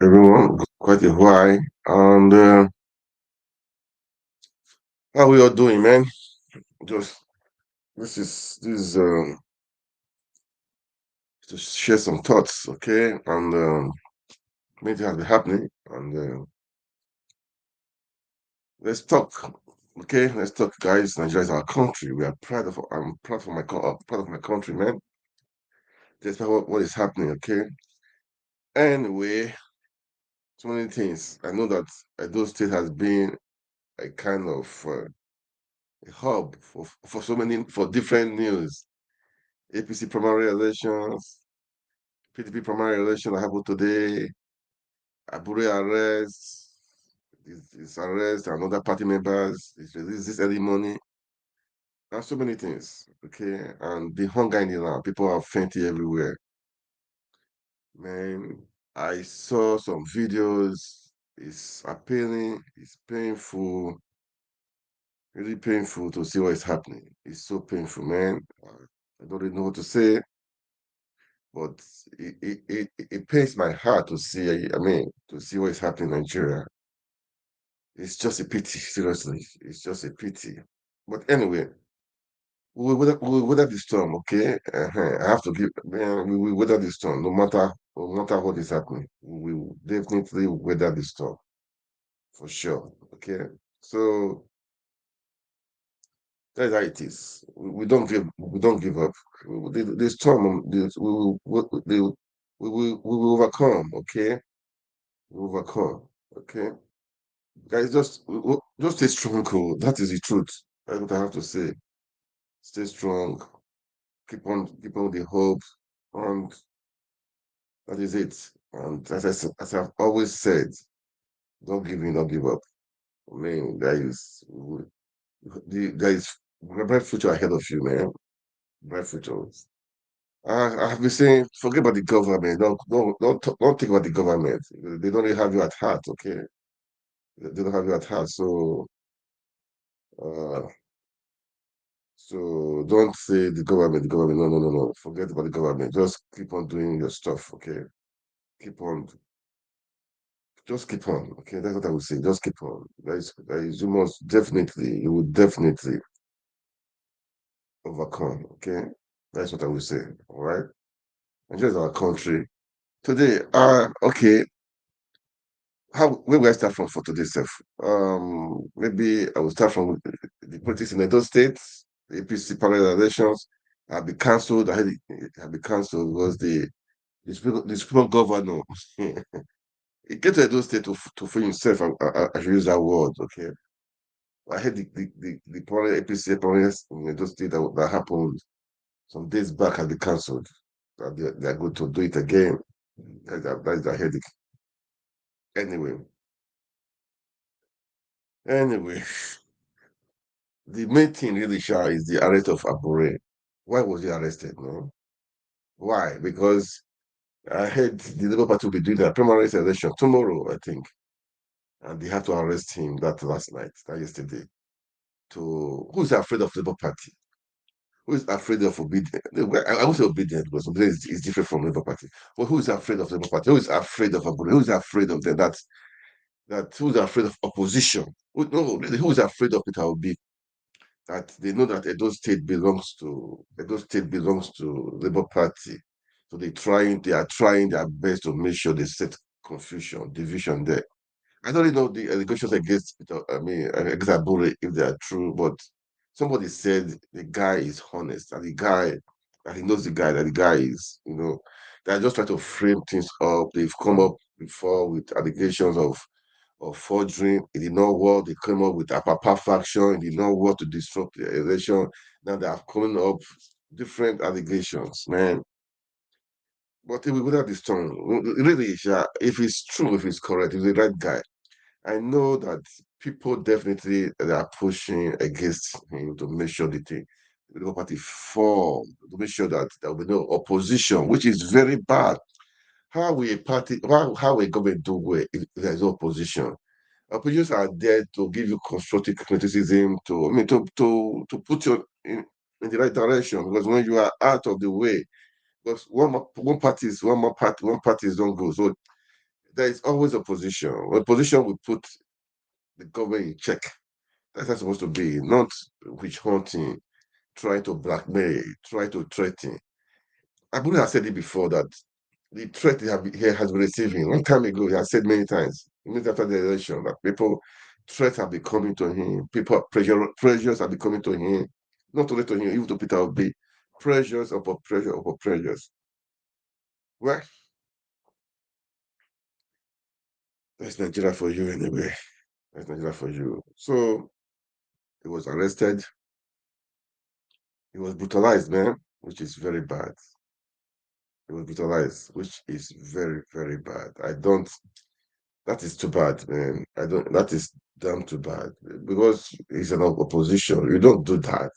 everyone. Quite a while. And how we all doing, man? Just this is to share some thoughts, okay? And maybe has been happening. And let's talk, okay? Let's talk, guys. Nigeria is our country. We are proud of. I'm proud of proud of my country, man. Despite what is happening, okay? Anyway, so many things. I know that Edo State has been a kind of a hub for so many for different news. APC primary elections, PDP primary election that happened today, Abure arrest, his arrest, and other party members, his release this early money, and so many things. Okay, and the hunger in the land, people are fainting everywhere. Man, I saw some videos. It's appealing, it's painful, really painful to see what is happening. It's so painful, man. I don't really know what to say, but it pains my heart to see. I mean, to see what is happening in Nigeria. It's just a pity, seriously. It's just a pity. But anyway, we will weather the storm, okay? I have to give, man, we will weather the storm, no matter what is happening. We will definitely weather the storm, for sure, okay? So that's how it is. We don't give up. The storm, we will overcome, okay? We will overcome, okay? Guys, just stay strong, cool. That is the truth. That's what I have to say. Stay strong. Keep on the hope, and that is it. And as I've always said, don't give in, don't give up. I mean, there is a bright future ahead of you, man. Bright future. I have been saying, forget about the government. Don't think about the government. They don't really have you at heart, okay? They don't have you at heart. Uh, So don't say the government, the government. No, no, no, no. Forget about the government. Just keep on doing your stuff, okay? Keep on, just keep on, okay? That's what I would say. Just keep on. You must definitely, you will definitely overcome, okay? That's what I would say, all right? And just our country. Today, okay, where will I start from for today's self? Maybe I will start from the politics in Edo State, the APC parallel elections have been cancelled. I had it have been cancelled because the Supreme Governor he came to Edo State to free himself. I should use that word, okay? I had the parallel APC parallels in Edo State that happened some days back has been cancelled. They're going to do it again. That's a headache. Anyway, anyway. The main thing really, Sha, is the arrest of Abure. Why was he arrested? No? Why? Because I heard the Labour Party will be doing their primary election tomorrow, I think. And they have to arrest him that last night, that yesterday. Who's afraid of Labour Party? Who is afraid of obedience? I won't say obedience because obedience is different from Labour Party. But who is afraid of Labour Party? Who is afraid of Abure? Who is afraid of them? That who's afraid of opposition? No, really, who is afraid of Peter Obi? That they know that Edo State belongs to Labour Party. So they are trying their best to make sure they set confusion, division there. I don't really know the allegations against against Abure if they are true, but somebody said the guy is honest and the guy that he knows that the guy is, they're just trying to frame things up. They've come up before with allegations of forgery. It did not work. They came up with a Papa faction. It did not work to disrupt the election. Now they are coming up different allegations, man. But if we go down this tongue, really, Sha, if it's true, if it's correct, if the right guy, I know that people definitely they are pushing against him to make sure the Labour Party fall, to make sure that there will be no opposition, which is very bad. How a government do well if there is no opposition? Oppositions are there to give you constructive criticism, to put you in the right direction. Because when you are out of the way, because one party is don't go. So there is always opposition. Opposition will put the government in check. That's how it's supposed to be, not witch hunting, trying to blackmail, try to threaten. Abure has said it before that the threat he has been receiving long time ago. He has said many times, immediately after the election, that people threats have been coming to him. People pressures have been coming to him, not only to him, even to Peter Obi. Pressures upon pressure upon pressures. Well, that's Nigeria for you anyway. That's Nigeria for you. So he was arrested. He was brutalized, man, which is very bad. He was brutalized, which is very, very bad. I don't. That is too bad, man. I don't. That is damn too bad because he's an opposition. You don't do that.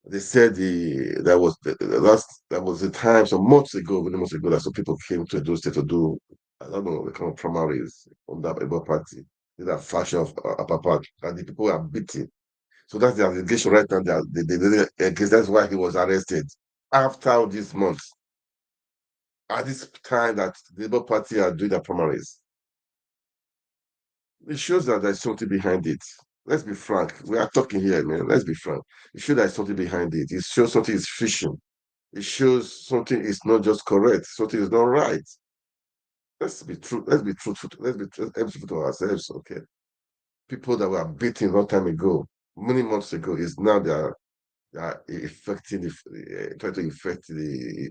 They said the last that was the time some months ago, many months ago, that some people came to Edo State to do I don't know the kind of primaries on that Ebo party. That fashion of Upper Park, and the people are beating. So that's the allegation right now. That's why he was arrested after all these months. At this time that the Labour Party are doing their primaries, it shows that there's something behind it. Let's be frank. We are talking here, man. Let's be frank. It shows there's something behind it. It shows something is fishing. It shows something is not just correct. Something is not right. Let's be true. Let's be truthful. Let's be truthful to ourselves. Okay. People that were beaten a long time ago, many months ago, is now they are affecting trying to affect the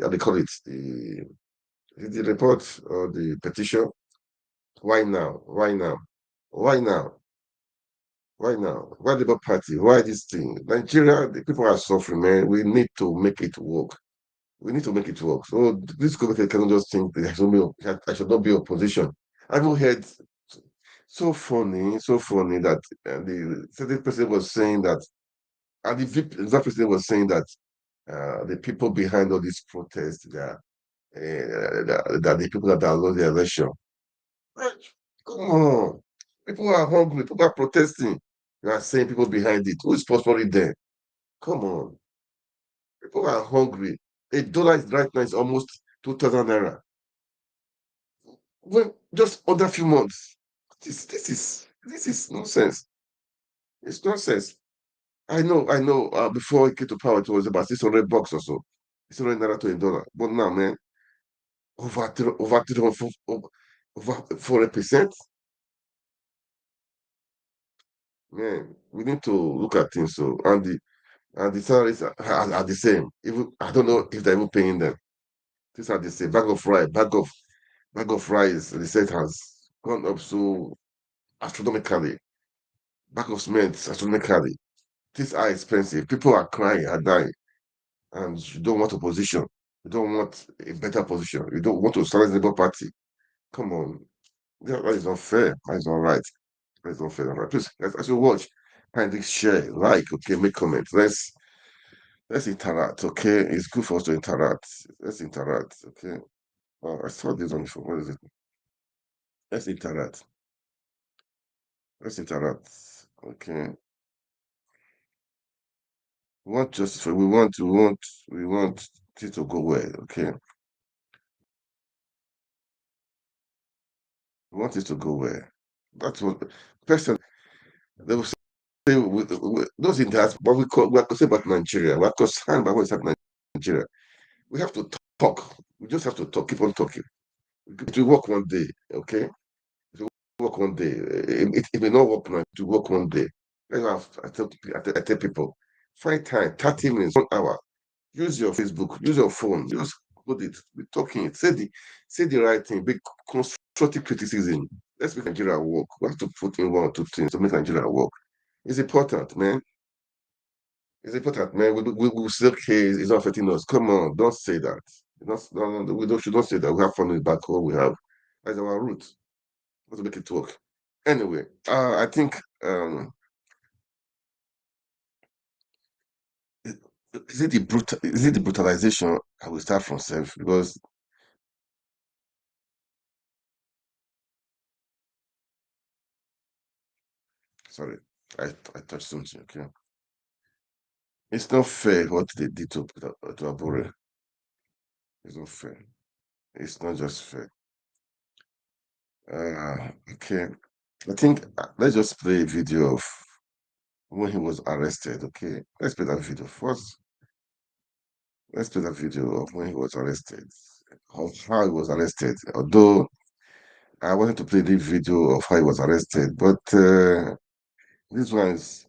how they call it the report or the petition. Why now? Why now? Why now? Why now? Why the Labour Party? Why this thing? Nigeria, the people are suffering, man. We need to make it work. We need to make it work. So this government cannot just think that I should not be opposition. I've heard so funny that the certain president was saying that, and that president was saying that the people behind all these protests, that the people that are lost the election. Come on. People are hungry. People are protesting. You are saying people behind it. Who is sponsoring them? Come on. People are hungry. $1 is right now is almost 2,000 naira. Well, just under a few months. This is nonsense. It's nonsense. I know. Before it came to power, it was about $600 or so. 600 naira to $1. But now, man, over 40%. Man, we need to look at things. So, and the salaries are the same. Even I don't know if they're even paying them. These are the same. Bag of rice. The set has gone up so astronomically. Bag of cement astronomically. These are expensive. People are crying, are dying, and you don't want a position. You don't want a better position. You don't want to silence the Labour Party. Come on, that is not fair. That is not right. That is not fair. Right. Please, as you watch, kindly share, like, okay, make comments. Let's interact. Okay, it's good for us to interact. Let's interact. Okay. Oh, I saw this on before. What is it? Let's interact. Let's interact. Okay. We want justice for we want it to go well. Okay. We want it to go well. That's what person they will say those in that but we are concerned about Nigeria. We are concerned about what's happening in Nigeria. We have to talk. We just have to talk, keep on talking. It will work one day, okay? It will work one day. It may not work now, it will work one day. That's why I tell people, find time, 30 minutes, 1 hour. Use your Facebook, use your phone, just put it, be talking, say the right thing, be constructive criticism. Let's make Nigeria work. We have to put in 1 or 2 things to make Nigeria work. It's important, man. It's important, man. We say, okay, it's not affecting us. Come on, don't say that. No, no, should not say that. We have fun back home. That's our root. We have to make it work. Anyway, I think is it the brutalization? I will start from self because sorry, I touched something. Okay, it's not fair what they did to Abure. It's not fair. It's not just fair. Okay. I think let's just play a video of when he was arrested. Okay, let's play that video first. Let's play that video of when he was arrested, of how he was arrested. Although I wanted to play the video of how he was arrested, but this one is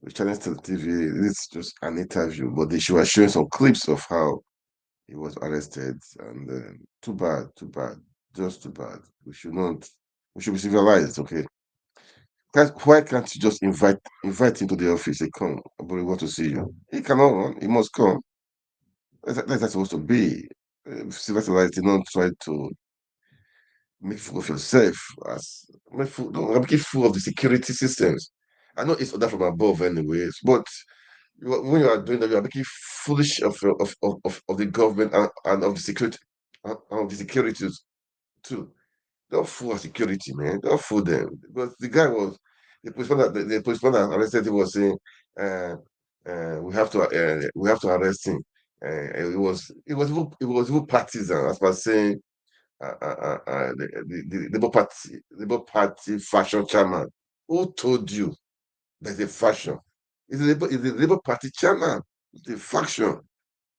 with Channel TV. It's just an interview, but she was showing some clips of how he was arrested, and too bad, just too bad. We should not. We should be civilized, okay? Why can't you just invite him to the office? Say, come, but we want to see you. He cannot run. He must come. That's not supposed to be. Civilized, not try to make fool of yourself. Don't make fool of the security systems. I know it's order from above, anyways, but when you are doing that, you are making foolish of the government and of the security and of the securities too. Don't fool our security, man. Don't fool them. Because the guy was the policeman that arrested him was saying, uh, we have to arrest him. It was even partisan, as per saying the Labour Party faction chairman. Who told you there's a faction? It's the Labour Party chairman. It's a faction.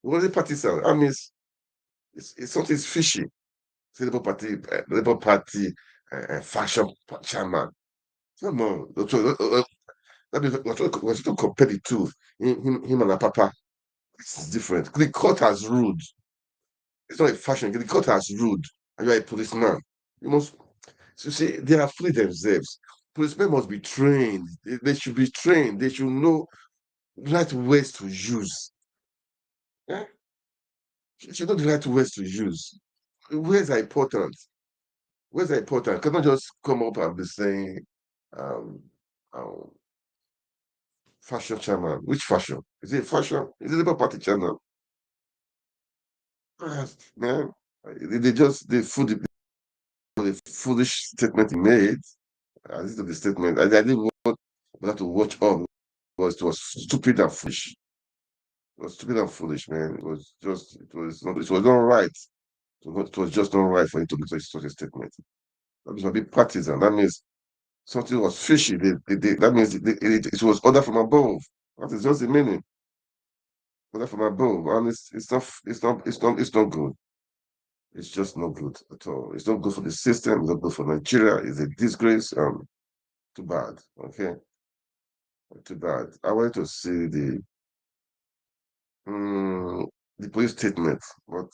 What is partisan? I mean, it's something fishy. It's Labour Party faction chairman. Come on. That means we're trying to compare the two. Him and Papa. This is different. The court has ruled. It's not a fashion. The court has ruled. And you're a policeman. You must. So see, they are free themselves. Policemen must be trained. They should be trained. They should know right ways to use. Yeah? They should know the right ways to use. Ways are important. Ways are important. Cannot just come up and be saying, um, um, fashion chairman. Which fashion? Is it fashion? Is it Labour Party chairman? Man, the foolish statement he made. I listened to the statement. I didn't want that to watch on because it was stupid and foolish. It was stupid and foolish, man. It was not right. It was just not right for him to make such a statement. That means a bit partisan. That means something was fishy. That means it was order from above. That is just the meaning. Order from above. And it's not good. It's just not good at all. It's not good for the system. It's not good for Nigeria. It's a disgrace. Too bad. Okay, too bad. I wanted to see the police statement, but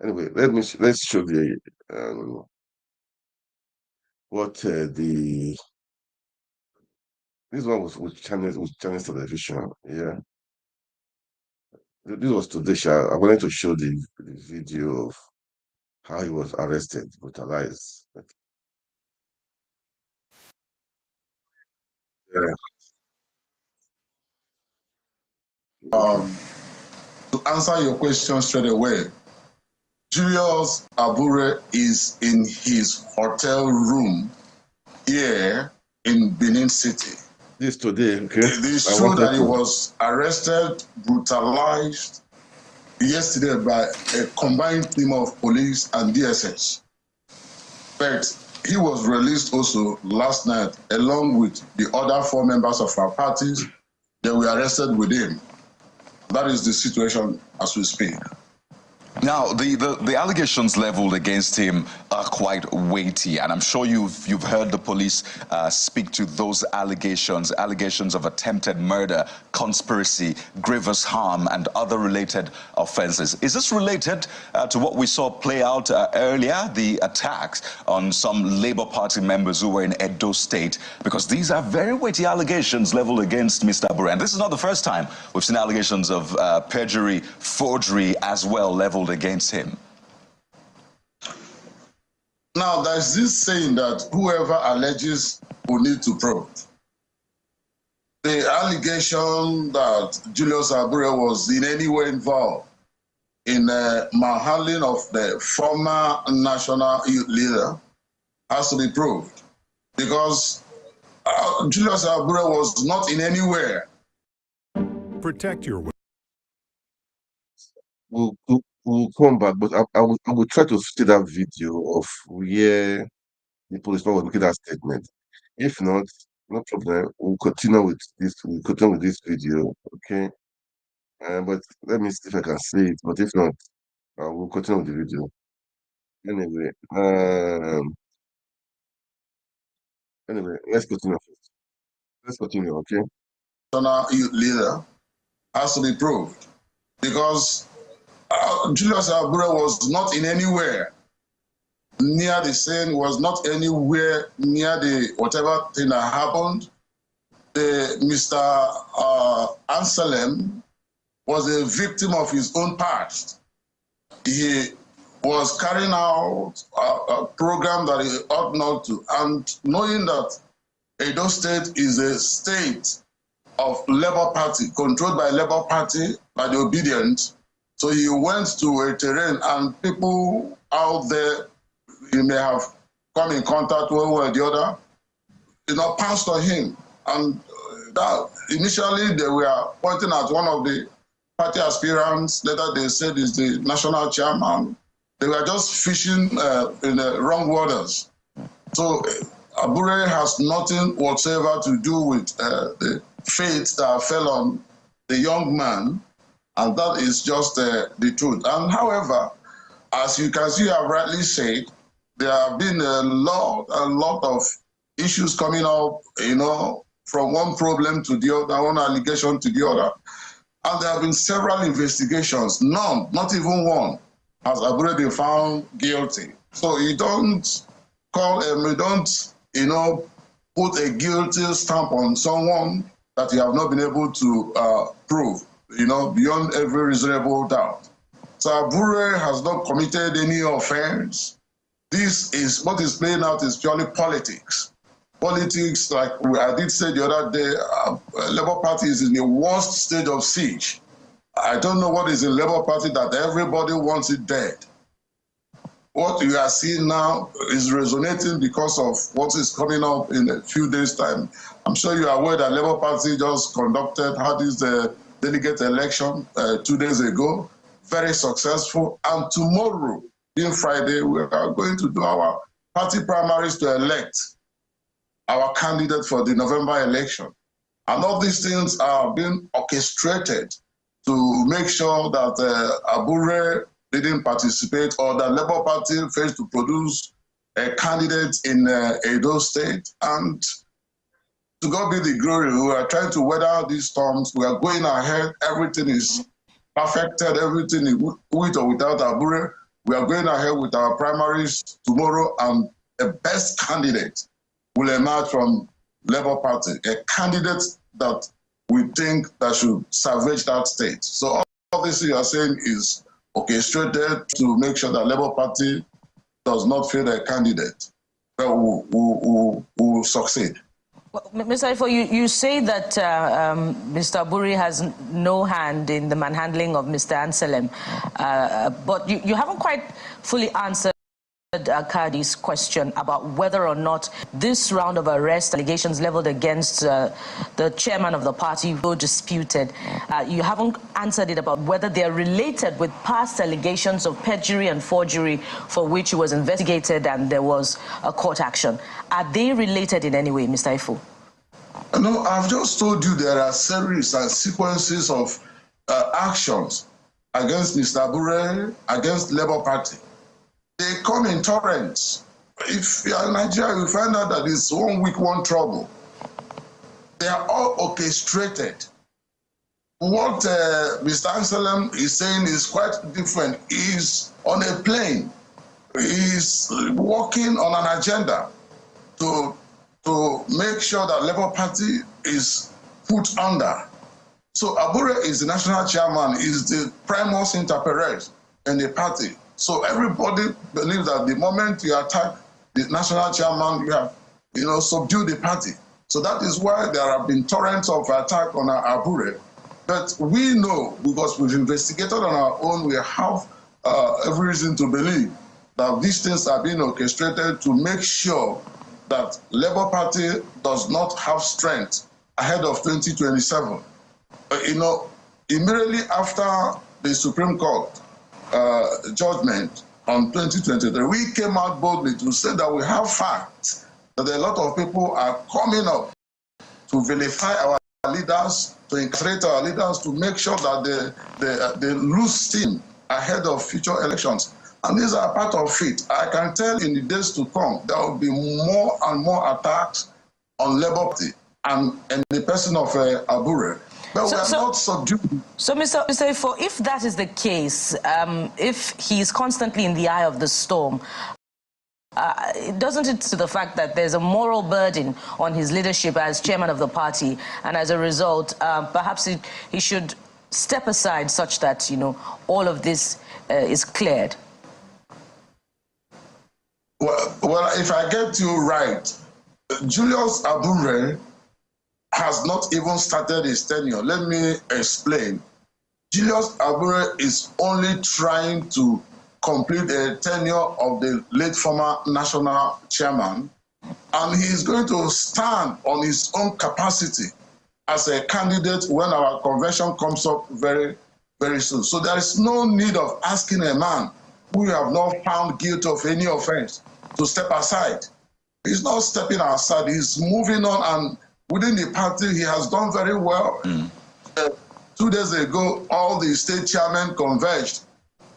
anyway, let's show the what the this one was with channels television. Yeah, this was today. I wanted to show the video of how he was arrested, brutalized. Yeah. Okay. To answer your question straight away, Julius Abure is in his hotel room here in Benin City. This today, okay. It is I true wanted that he to. was arrested, brutalized yesterday by a combined team of police and DSS. But he was released also last night along with the other 4 members of our parties that were arrested with him. That is the situation as we speak. Now, the allegations leveled against him are quite weighty, and I'm sure you've heard the police speak to those allegations of attempted murder, conspiracy, grievous harm, and other related offenses. Is this related to what we saw play out earlier, the attacks on some Labour Party members who were in Edo State? Because these are very weighty allegations leveled against Mr. Abure, and this is not the first time we've seen allegations of perjury, forgery as well leveled against him. Now, there's this saying that whoever alleges will need to prove. The allegation that Julius Abure was in any way involved in manhandling of the former national youth leader has to be proved, because Julius Abure was not in anywhere. Protect your We'll we'll come back, but I will try to see that video of where the policeman was making that statement. If not, no problem. We'll continue with this. We'll continue with this video. Okay. But let me see if I can see it. But if not, we'll continue with the video. Anyway, let's continue. Let's continue. Okay. Youth leader has to be proved because Julius Abure was not in anywhere near the scene, was not anywhere near the whatever thing that happened. Mr. Anselm was a victim of his own past. He was carrying out a program that he ought not to, and knowing that Edo State is a state of Labour Party, controlled by Labour Party, by the obedient. So he went to a terrain, and people out there he may have come in contact with one way or the other, passed on him. And that initially they were pointing at one of the party aspirants, later they said is the national chairman. They were just fishing in the wrong waters. So Abure has nothing whatsoever to do with the fate that fell on the young man, and that is just the truth. And however, as you can see, I've rightly said, there have been a lot of issues coming up, from one problem to the other, one allegation to the other. And there have been several investigations. None, not even one, has Abure been found guilty. So you don't call him, you don't, put a guilty stamp on someone that you have not been able to prove, beyond every reasonable doubt. So Abure has not committed any offense. This is what is playing out is purely politics. Politics, like I did say the other day, Labour Party is in the worst state of siege. I don't know what is in Labour Party that everybody wants it dead. What you are seeing now is resonating because of what is coming up in a few days' time. I'm sure you are aware that Labour Party just had this delegate election 2 days ago, very successful. And tomorrow, being Friday, we are going to do our party primaries to elect our candidate for the November election. And all these things are being orchestrated to make sure that Abure didn't participate or that Labour Party fails to produce a candidate in Edo State. And to God be the glory, we are trying to weather these storms. We are going ahead. Everything is perfected. Everything is with or without Abure. We are going ahead with our primaries tomorrow, and the best candidate will emerge from Labour Party, a candidate that we think that should salvage that state. So all this you are saying is orchestrated to make sure that Labour Party does not fail a candidate that will succeed. Well, Mr. Ifo, you say that Mr. Abure has no hand in the manhandling of Mr. Anselm, but you haven't quite fully answered Cardi's question about whether or not this round of arrest allegations leveled against the chairman of the party were disputed. You haven't answered it about whether they're related with past allegations of perjury and forgery for which he was investigated and there was a court action. Are they related in any way, Mr. Ifo? No, I've just told you there are series and sequences of actions against Mr. Abure, against Labour Party. They come in torrents. If you are in Nigeria, you find out that it's 1 week, one trouble. They are all orchestrated. What Mr. Anselm is saying is quite different. He's on a plane. He's working on an agenda to make sure that Labour Party is put under. So Abure is the national chairman, is the primus inter pares in the party. So everybody believes that the moment you attack the national chairman, you have, subdued the party. So that is why there have been torrents of attack on Abure. But we know, because we've investigated on our own, we have every reason to believe that these things are being orchestrated to make sure that Labour Party does not have strength ahead of 2027. Immediately after the Supreme Court judgment on 2023, we came out boldly to say that we have facts that a lot of people are coming up to vilify our leaders, to incarcerate our leaders, to make sure that they lose steam ahead of future elections. And these are part of it. I can tell in the days to come, there will be more and more attacks on Labour Party and the person of Abure. But we are not subdued. So, Mr. Ifo, if that is the case, if he is constantly in the eye of the storm, doesn't it to the fact that there's a moral burden on his leadership as chairman of the party, and as a result, perhaps he should step aside such that, you know, all of this is cleared? Well, if I get you right, Julius Abure has not even started his tenure. Let me explain. Julius Abure is only trying to complete a tenure of the late former national chairman, and he is going to stand on his own capacity as a candidate when our convention comes up very, very soon. So there is no need of asking a man who you have not found guilty of any offense to step aside. He's not stepping aside, he's moving on, and within the party, he has done very well. 2 days ago, all the state chairmen converged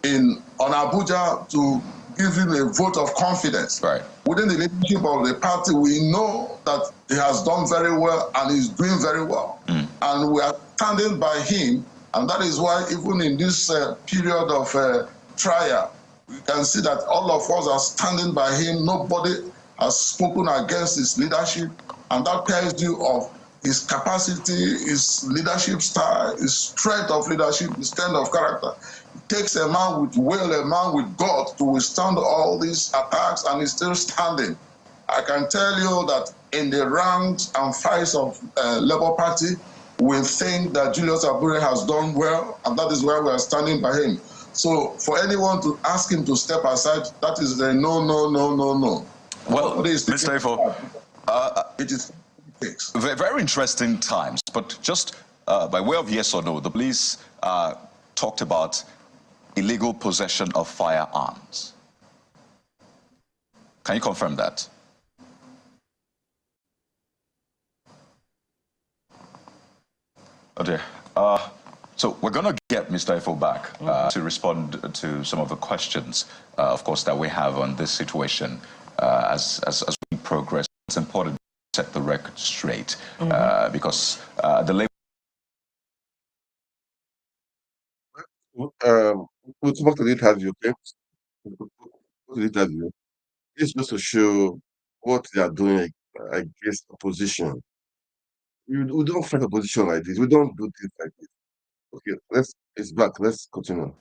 on Abuja to give him a vote of confidence. Right. Within the leadership of the party, we know that he has done very well and is doing very well. And we are standing by him, and that is why even in this period of trial, we can see that all of us are standing by him. Nobody has spoken against his leadership, and that tells you of his capacity, his leadership style, his strength of leadership, his strength of character. It takes a man with will, a man with God to withstand all these attacks, and he's still standing. I can tell you that in the ranks and files of Labour Party, we think that Julius Abure has done well, and that is why we are standing by him. So for anyone to ask him to step aside, that is a no, no, no, no, no. Well, Mr. Ifo, it is very interesting times, but just by way of yes or no, the police talked about illegal possession of firearms. Can you confirm that? Oh dear. So we're going to get Mr. Ifo back to respond to some of the questions, of course, that we have on this situation as we progress. It's important to set the record straight because the labor... We'll come back to the interview, okay? The interview. It's just to show what they are doing against opposition. We don't fight opposition like this. We don't do things like this. Okay, it's back. Let's continue.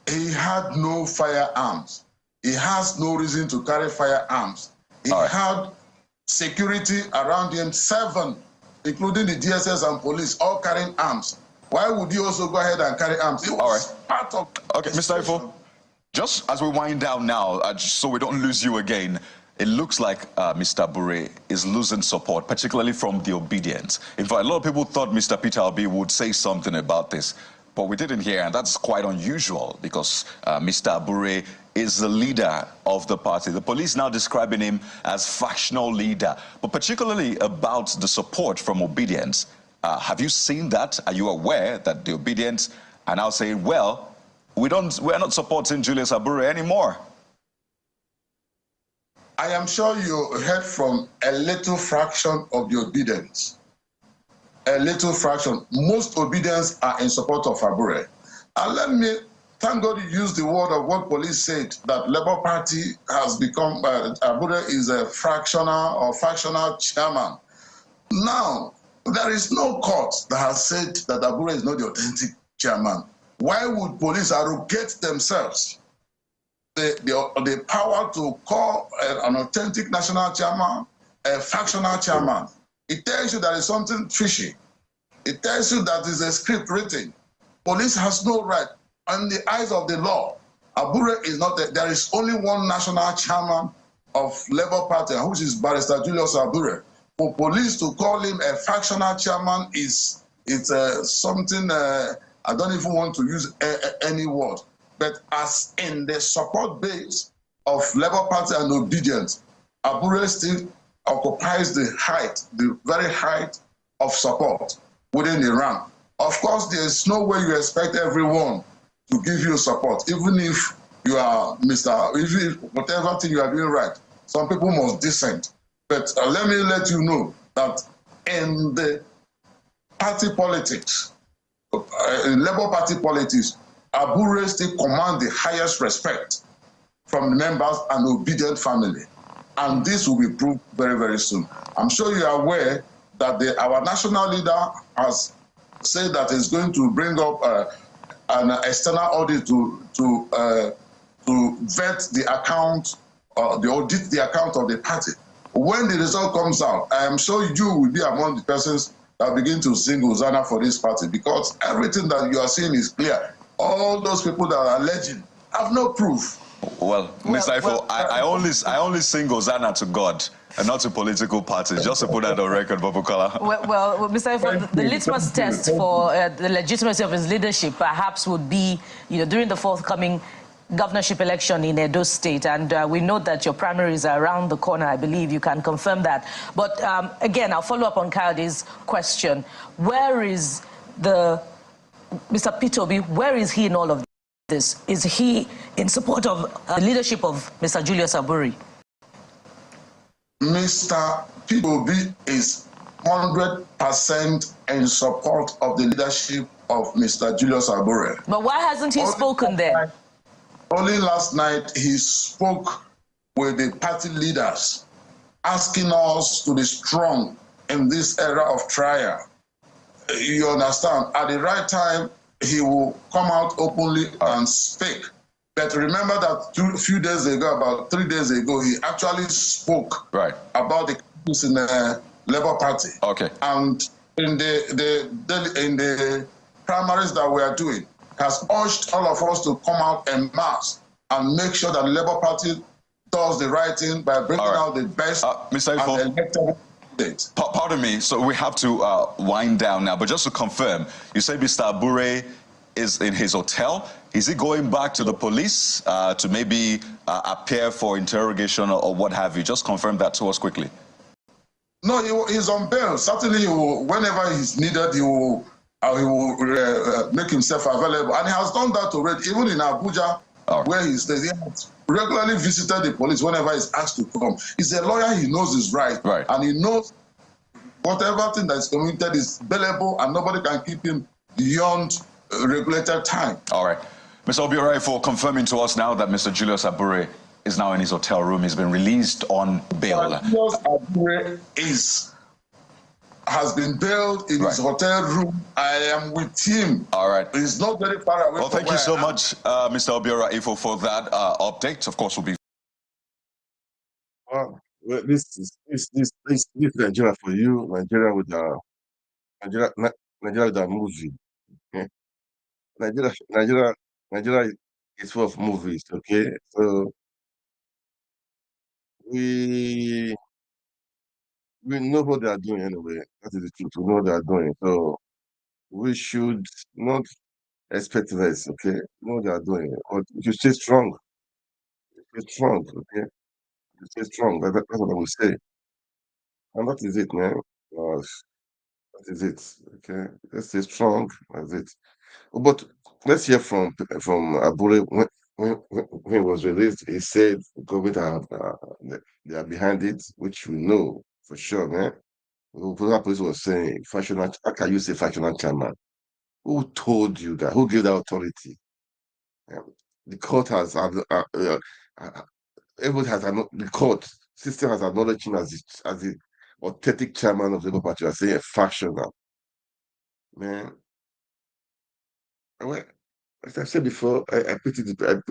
He had no firearms. He has no reason to carry firearms. He had security around him, 7, including the DSS and police, all carrying arms. Why would you also go ahead and carry arms? It was part of... Okay, Mr. Ifo, just as we wind down now, so we don't lose you again, it looks like Mr. Abure is losing support, particularly from the obedience. In fact, a lot of people thought Mr. Peter Obi would say something about this, but we didn't hear, and that's quite unusual because Mr. Abure is the leader of the party. The police now describing him as factional leader, but particularly about the support from obedience. Have you seen that? Are you aware that the obedience are now saying, well, we're not supporting Julius Abure anymore? I am sure you heard from a little fraction of the obedience. A little fraction. Most obedience are in support of Abure. And let me, thank God you used the word of what police said, that Labour Party has become, Abure is a fractional or factional chairman. Now, there is no court that has said that Abure is not the authentic chairman. Why would police arrogate themselves the power to call an authentic national chairman a factional chairman? It tells you there is something fishy. It tells you that is a script written. Police has no right. In the eyes of the law, Abure is not there is only one national chairman of Labour Party, which is Barrister Julius Abure. For police to call him a factional chairman it's something I don't even want to use any word. But as in the support base of Labour Party and Obedience, Abure still occupies the very height of support within the rank. Of course, there's no way you expect everyone to give you support, even if you are whatever thing you are doing right. Some people must dissent. But let me let you know that in the party politics, in Labour Party politics, Abure still command the highest respect from the members and obedient family. And this will be proved very, very soon. I'm sure you are aware that our national leader has said that he's going to bring up an external audit to vet the account, audit the account of the party. When the result comes out, I am sure you will be among the persons that begin to sing Hosanna for this party, because everything that you are seeing is clear. All those people that are alleging have no proof. Well, Mr. Ifo, I only sing Hosanna to God and not to political parties, just to put that on record, Babukola. Well, Mr. Ifo, the litmus test for the legitimacy of his leadership perhaps would be, during the forthcoming governorship election in Edo State, and we know that your primaries are around the corner. I believe you can confirm that. But again, I'll follow up on Kayode's question. Where is Mr. Peter Obi, where is he in all of this? Is he in support of the leadership of Mr. Julius Abure? Mr. Peter Obi is 100% in support of the leadership of Mr. Julius Abure. But why hasn't he spoken then? Only last night he spoke with the party leaders, asking us to be strong in this era of trial. You understand? At the right time, he will come out openly and speak. But remember that a few days ago, about 3 days ago, he actually spoke about the crisis in the Labour Party. Okay. And in the primaries that we are doing, has urged all of us to come out en masse and make sure that the Labour Party does the right thing by bringing out the best Mr. Ifo, and elected candidates. Pardon me, so we have to wind down now, but just to confirm, you say Mr. Abure is in his hotel. Is he going back to the police to maybe appear for interrogation or what have you? Just confirm that to us quickly. No, he's on bail. Certainly, he will, whenever he's needed, he will make himself available. And he has done that already, even in Abuja, where he stays. He has regularly visited the police whenever he's asked to come. He's a lawyer, he knows his right. And he knows whatever thing that is committed is bailable and nobody can keep him beyond regulated time. All right. Mr. Abure, for confirming to us now that Mr. Julius Abure is now in his hotel room. He's been released on bail. Julius Abure has been bailed in his hotel room. I am with him. All right. He's not very far away. Well, thank you so much, Mr. Abure, for that update. Of course, we'll be. Well, this is Nigeria for you. Nigeria with a movie. Okay? Nigeria is full of movies. Okay, so we know what they are doing anyway. That is the truth. We know what they are doing. So we should not expect less, okay? We know what they are doing. But we should stay strong. Stay strong, okay? Stay strong. That's what I will say. And that is it, man. That is it. Okay. Let's stay strong. That's it. But let's hear from Abure when he was released. He said the government they are behind it, which we know for sure, man. That police was saying, factional, how can you say factional chairman? Who told you that? Who gave that authority? The court has, everyone has, the court system has acknowledged him as the authentic chairman of the Labour Party. I say factional. Man. Well, as I said before, I pity the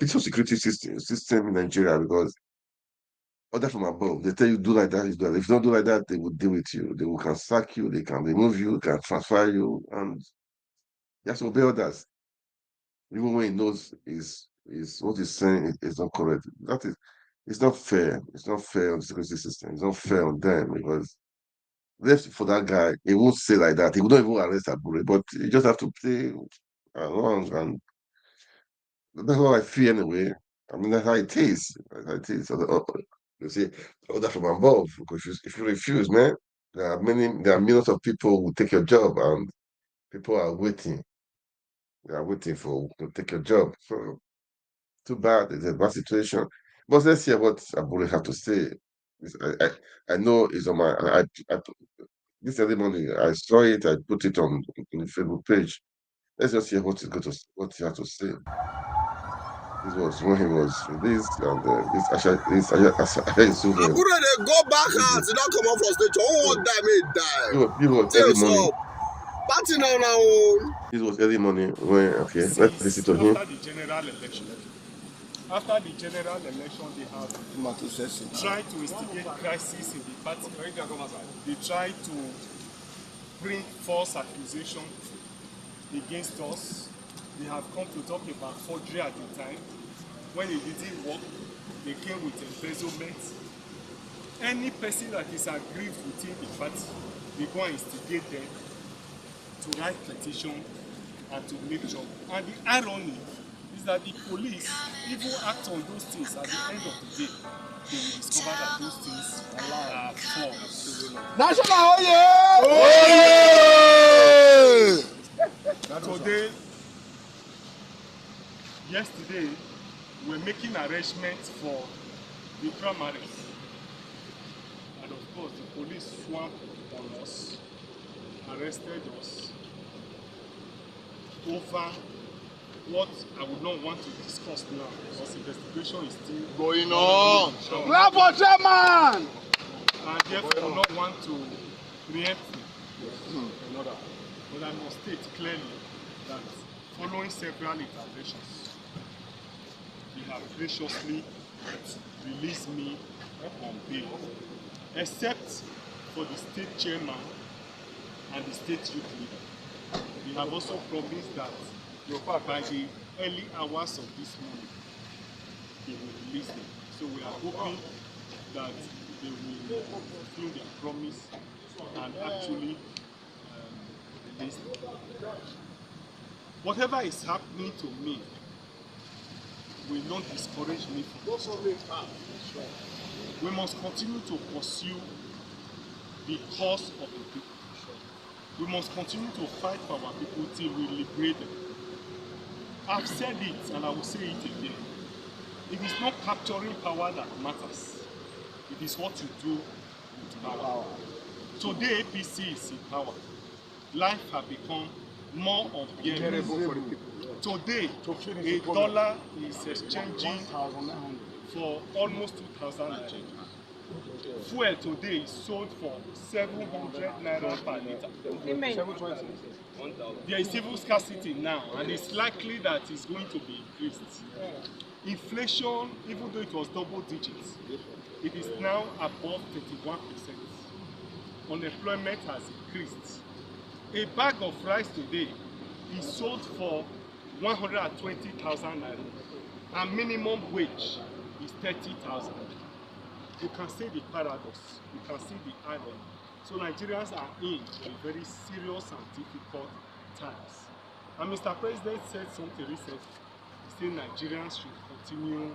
security system in Nigeria because order from above. They tell you do like that, you do that. If you don't do like that, they will deal with you. They can sack you, they can remove you, they can transfer you, and you have to obey orders. Even when he knows is what he's saying is not correct. It's not fair. It's not fair on the security system. It's not fair on them because left for that guy, he won't say like that. He would not even arrest Abure, but you just have to play along and That's how I feel anyway. I mean, that's how it is. That's how it is. You see, order from above. Because if you refuse, man, there are millions of people who take your job, and people are waiting. They are waiting to take your job. So too bad. It's a bad situation. But let's hear what Abure have to say. I know it's on my. I this early morning I saw it. I put it on the Facebook page. Let's just hear what he had to say. This was when he was released, and this Asha Suven. Abure dey go back house, he don comot for station. Who wan die make This die? was early Things morning. up. Party now now o. This was early morning when okay, let's listen to him. After the general election, they have tried to instigate crisis in the party. They tried to bring false accusation against us. They have come to talk about forgery at the time. When it didn't work, they came with embezzlement. Any person that is aggrieved within the party, they go and instigate them to write petition and to make trouble. And the irony is that the police even act on those things. At the end of the day, they will discover that those things are false. National Today, yesterday, we were making arrangements for the primaries. And of course, the police swamped on us, arrested us over what I would not want to discuss now because investigation is still going on. Clap for chairman. And therefore I do not want to preempt another. But I must state clearly that following several interventions, they have graciously released me on bail, except for the state chairman and the state youth leader. They have also promised that by the early hours of this morning, they will release them. So we are hoping that they will fulfill their promise and actually release them. Whatever is happening to me will not discourage me from this. We must continue to pursue the cause of the people. We must continue to fight for our people till we liberate them. I've said it and I will say it again. It is not capturing power that matters. It is what you do with power. Today APC is in power. Life has become more unbearable for the people. Today, a dollar is exchanging for almost 2,000 and change. Fuel today is sold for 700 naira per litre. There is civil scarcity now, and it's likely that it's going to be increased. Inflation, even though it was double digits, it is now above 31%. Unemployment has increased. A bag of rice today is sold for 120,000 naira, and minimum wage is 30,000. You can see the paradox, you can see the irony. So Nigerians are in a very serious and difficult times. And Mr. President said something recently. He said Nigerians should continue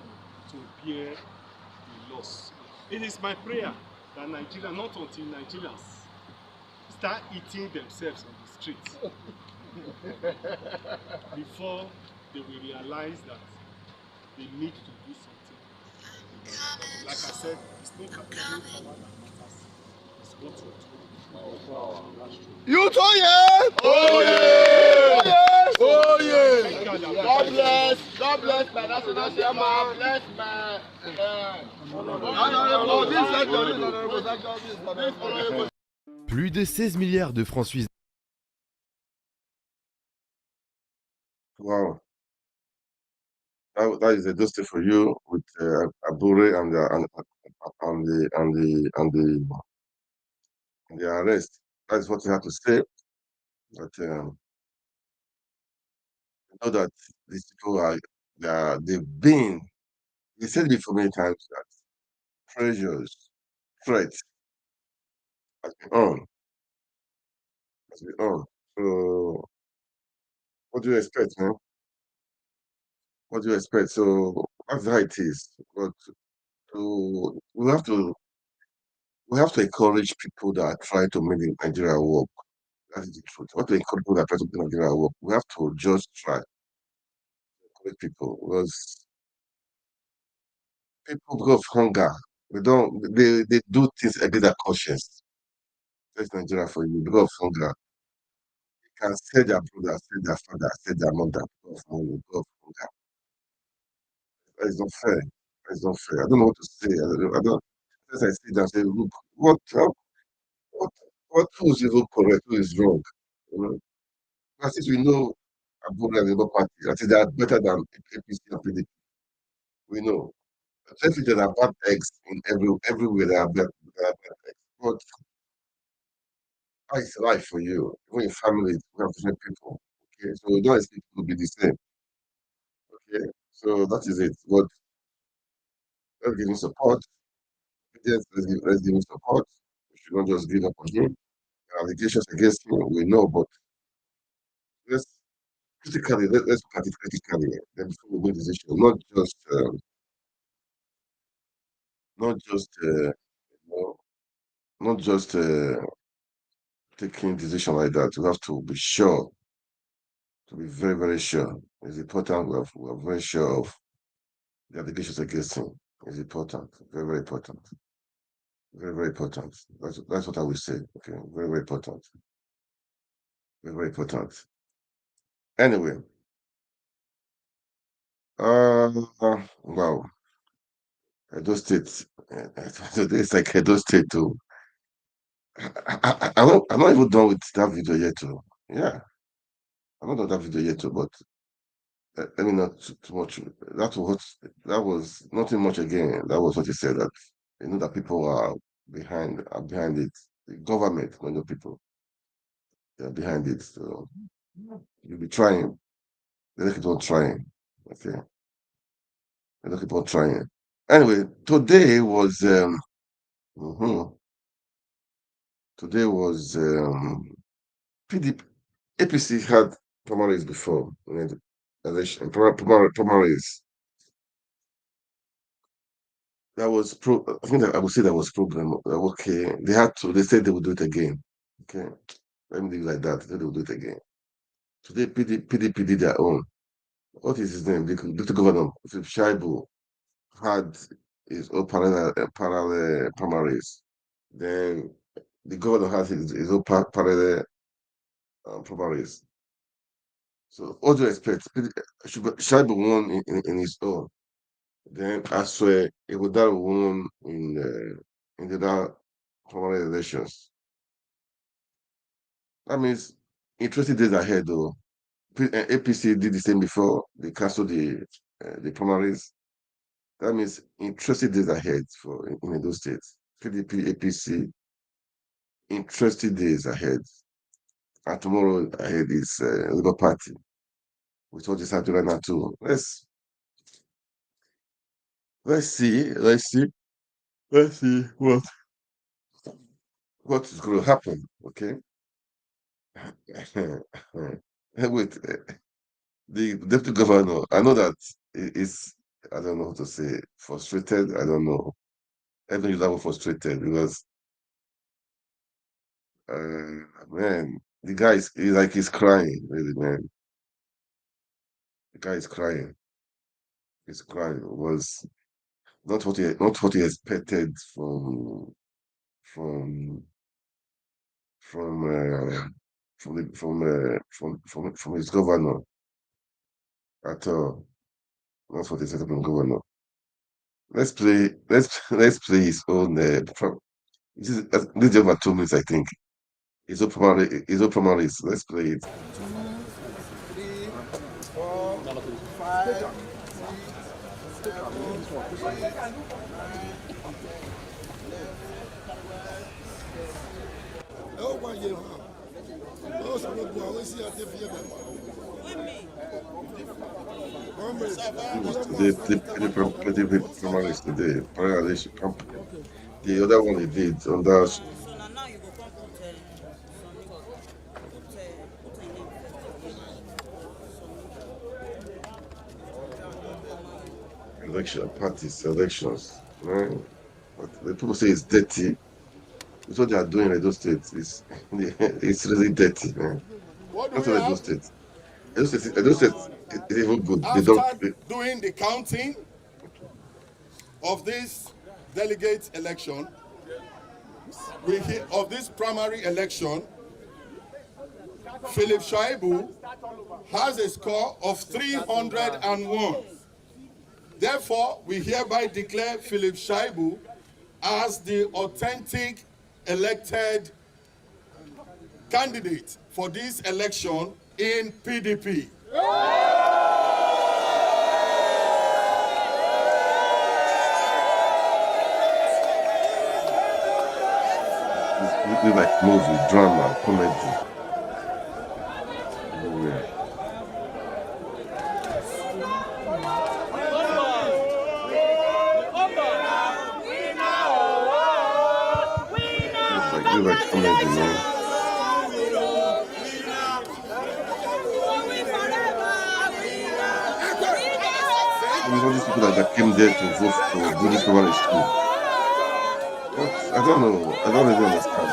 to bear the loss. It is my prayer that Nigeria, not until Nigerians start eating themselves on the streets before they will realize that they need to do something. Like I said, it's not capturing power that matters. It's what you do. You too, yeah. Oh yeah. Oh yeah. God bless. God bless my national chairman. Bless my honorable. Plus de 16 milliards de francs suisses. Wow, that is a dusty for you with Abure and the arrest. That is what you have to say. But you know that these people they've been. They said before many times that pressures, threats has been on, has been on. So what do you expect, man? What do you expect? So that's how it is. But we have to encourage people that are trying to make Nigeria work. That is the truth. We have to encourage people that are trying to make Nigeria work. We have to just try to encourage people because people because of hunger. They do things against their conscience. That's Nigeria for you. Because of hunger. They can sell their brother, sell their father, sell their mother because of money, because of hunger. That is not fair. That is not fair. I don't know what to say. I don't as I sit down and say, look, what who is even correct, who is wrong? You know, as if we know Abure and Labour Party, that is they are better than APC and PDP. We know. Definitely there are bad eggs in everywhere there are bad eggs. But how is life for you? Even in families, we have different people. Okay, so we don't expect people to be the same. Okay, so that is it. But let's give him support. Yes, let's give him support. We should not just give up on him. There are allegations against him, we know, but let's let's look at it critically. Then before we make decision, not just you know, not just taking decision like that. We have to be sure, to be very, very sure. It's important. We are very sure of the allegations against him. It's important. Very, very important. Very, very important. That's what I will say. Okay. Very, very important. Very, very important. Anyway, wow. Edo State. It's like Edo State too. I'm not even done with that video yet too. Yeah. I'm not done with that video yet too, but let me not too much. That was nothing much again. That was what he said, that you know that people are behind it. The government, not the people, they are behind it. So you'll be trying. They keep on trying. Okay. They keep on trying. Anyway, mhm. Today was PDP APC had primaries before, election primaries. That was I think that I would say that was problem. Okay, they said they would do it again. Okay, let me leave it like that. They said they would do it again. Today, PDP did their own. What is his name? The deputy governor, Shaibu, had his own parallel primaries. Then the governor has his own parallel primaries. So, what do you expect? Shaibu won in his own. Then I swear it would that won in the other primary elections. That means interesting days ahead though. APC did the same before they canceled the primaries. That means interesting days ahead in those states. PDP, APC, interesting days ahead. And tomorrow ahead is Labour Party, which what is happening right now too. Let's see, let's see what is going to happen. Okay. Wait, the deputy governor, I know that is, I don't know how to say, frustrated. I don't know. Everyone is that word frustrated because, man, the guy is like he's crying, really, man. The guy is crying. He's crying. It was not what he expected from from uh, from his governor at all. Not what he expected from governor. Let's play his own. This is over 2 minutes, I think. His own primaries. Let's play it. 3, 4, 5, 6, 7, Today, play primaries today. The other one he did on that. parties, elections, right? But the people say it's dirty. It's what they are doing in those states. It's really dirty, man. What do That's we what have? those states it's even good. They don't. After doing the counting of this delegate election, of this primary election, Philip Shaibu has a score of 301. Therefore, we hereby declare Philip Shaibu as the authentic elected candidate for this election in PDP. It's like movie, drama, comedy. Yeah. It's like comedy, man. It's all these people that came there to vote to do this primary school. But I don't know. I don't really understand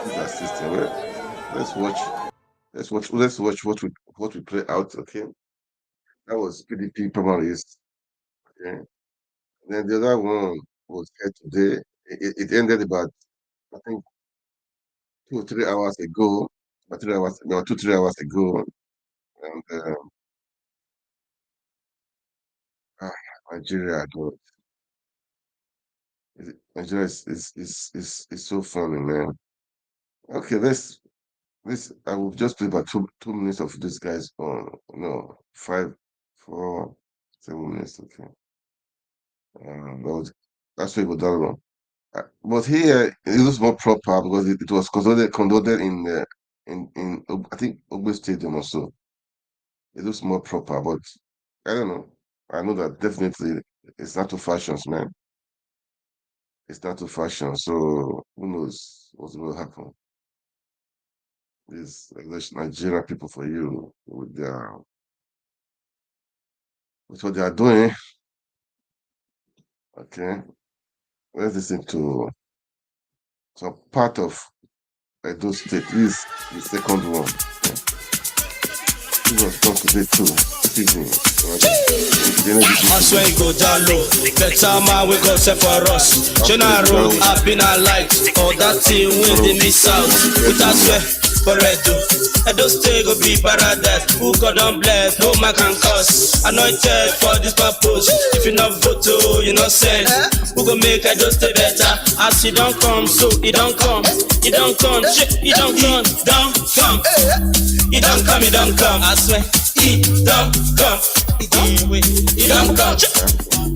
this system. Right? Let's watch. Let's watch what we play out. Okay, that was PDP primaries. Okay, then the other one was here today. It ended about I think 2 or 3 hours ago. About 3 hours, about 2 3 hours ago, and ah, Nigeria, God, Nigeria is so funny, man. Okay, this I will just play about 2 minutes of this guy's no 5 4 7 minutes. Okay, that's why we go down wrong. But here it looks more proper because it was conducted in I think Ogbe Stadium also. It looks more proper, but I don't know. I know that definitely it's not to fashions, man. It's not to fashion, so who knows what's going to happen? There's Nigerian people for you with what they are doing. Okay, let's listen to some part of Edo State. This is the second one. Okay. This was done today too, this evening. I swear it go down low. Better man we go set for us. General road, I've been a light. All that thing when they miss out. With I swear, for Edo. Edo State go be paradise. Who God don't bless, no man can curse. Anointed for this purpose. If you not vote, you not send. Who go make Edo State better? As he don't come, so he don't come. He don't come, shit, he don't come. Don't come. He don't come, he don't come. I swear, he don't come. He don't come. He don't come.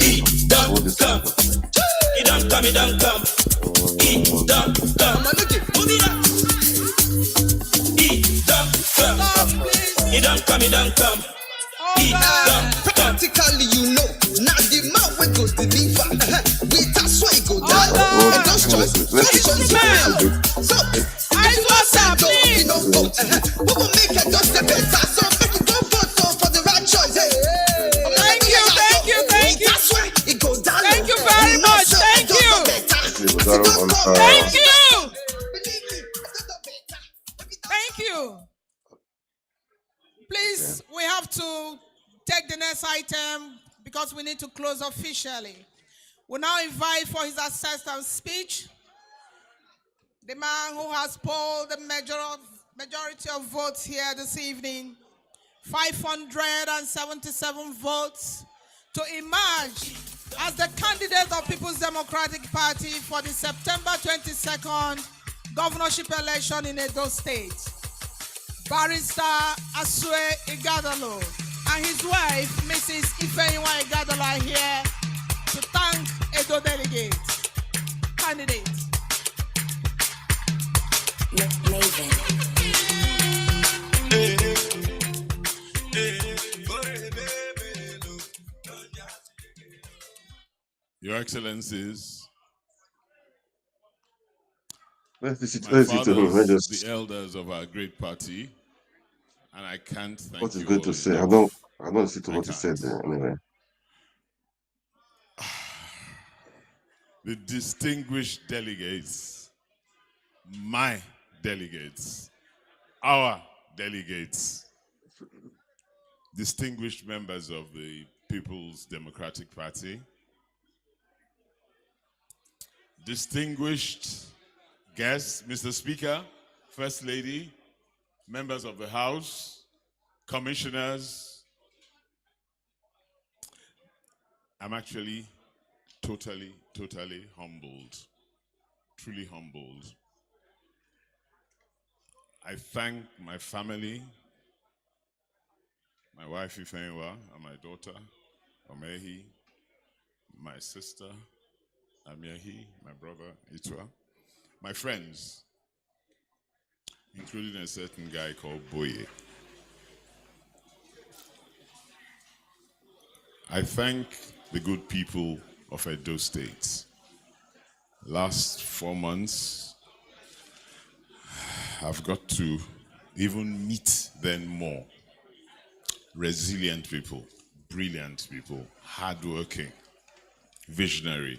He don't come. He don't come. He don't come. He don't come. He don't come. He don't come. He don't come. Practically, you know, now the man we go deliver. With that's why go down. And those choices, so I was happy. You know, we will make it just a better. So make it go vote for the right choice. Thank you. That's why it goes down. Thank you very much. Thank you. Thank you. Thank you. Please, we have to take the next item because we need to close officially. We now invite for his acceptance speech the man who has polled the majority of votes here this evening, 577 votes, to emerge as the candidate of People's Democratic Party for the September 22nd governorship election in Edo State. Barrister Asue Igadalo and his wife, Mrs. Ifeyiwa Igadalo, are here to thank Edo delegates, candidates. Your Excellencies, Let's listen my to him. fathers, the elders of our great party, and I can't thank what he's you going all to say. enough. I don't listen to what he said there anyway. the distinguished delegates, my delegates, our delegates, distinguished members of the People's Democratic Party, distinguished guests, Mr. Speaker, First Lady, members of the House, commissioners. I'm actually totally humbled, truly humbled. I thank my family, my wife Ifeanyiwa, and my daughter, Omehi, my sister, Amiahi, my brother, Itwa, my friends, including a certain guy called Boye. I thank the good people of Edo State. Last 4 months, I've got to even meet them more. Resilient people, brilliant people, hardworking, visionary,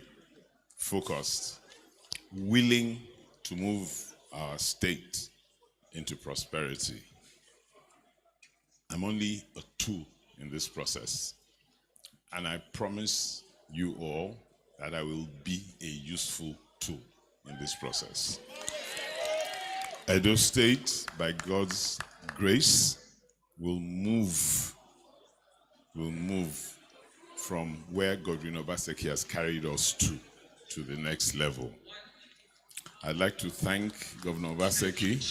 focused, willing to move our state into prosperity. I'm only a tool in this process, and I promise you all that I will be a useful tool in this process. Edo State, by God's grace, will move from where Godwin Obaseki has carried us to the next level. I'd like to thank Governor Obaseki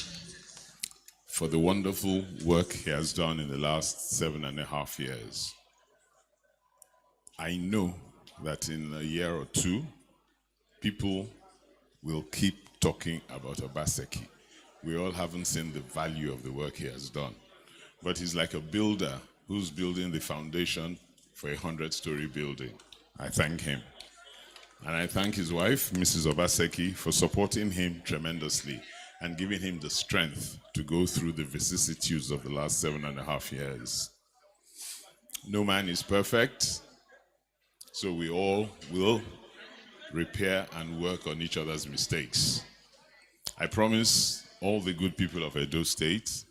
for the wonderful work he has done in the last 7.5 years. I know that in a year or two, people will keep talking about Obaseki. We all haven't seen the value of the work he has done. But he's like a builder who's building the foundation for a 100-story building. I thank him. And I thank his wife, Mrs. Obaseki, for supporting him tremendously and giving him the strength to go through the vicissitudes of the last 7.5 years. No man is perfect, so we all will repair and work on each other's mistakes. I promise all the good people of Edo State,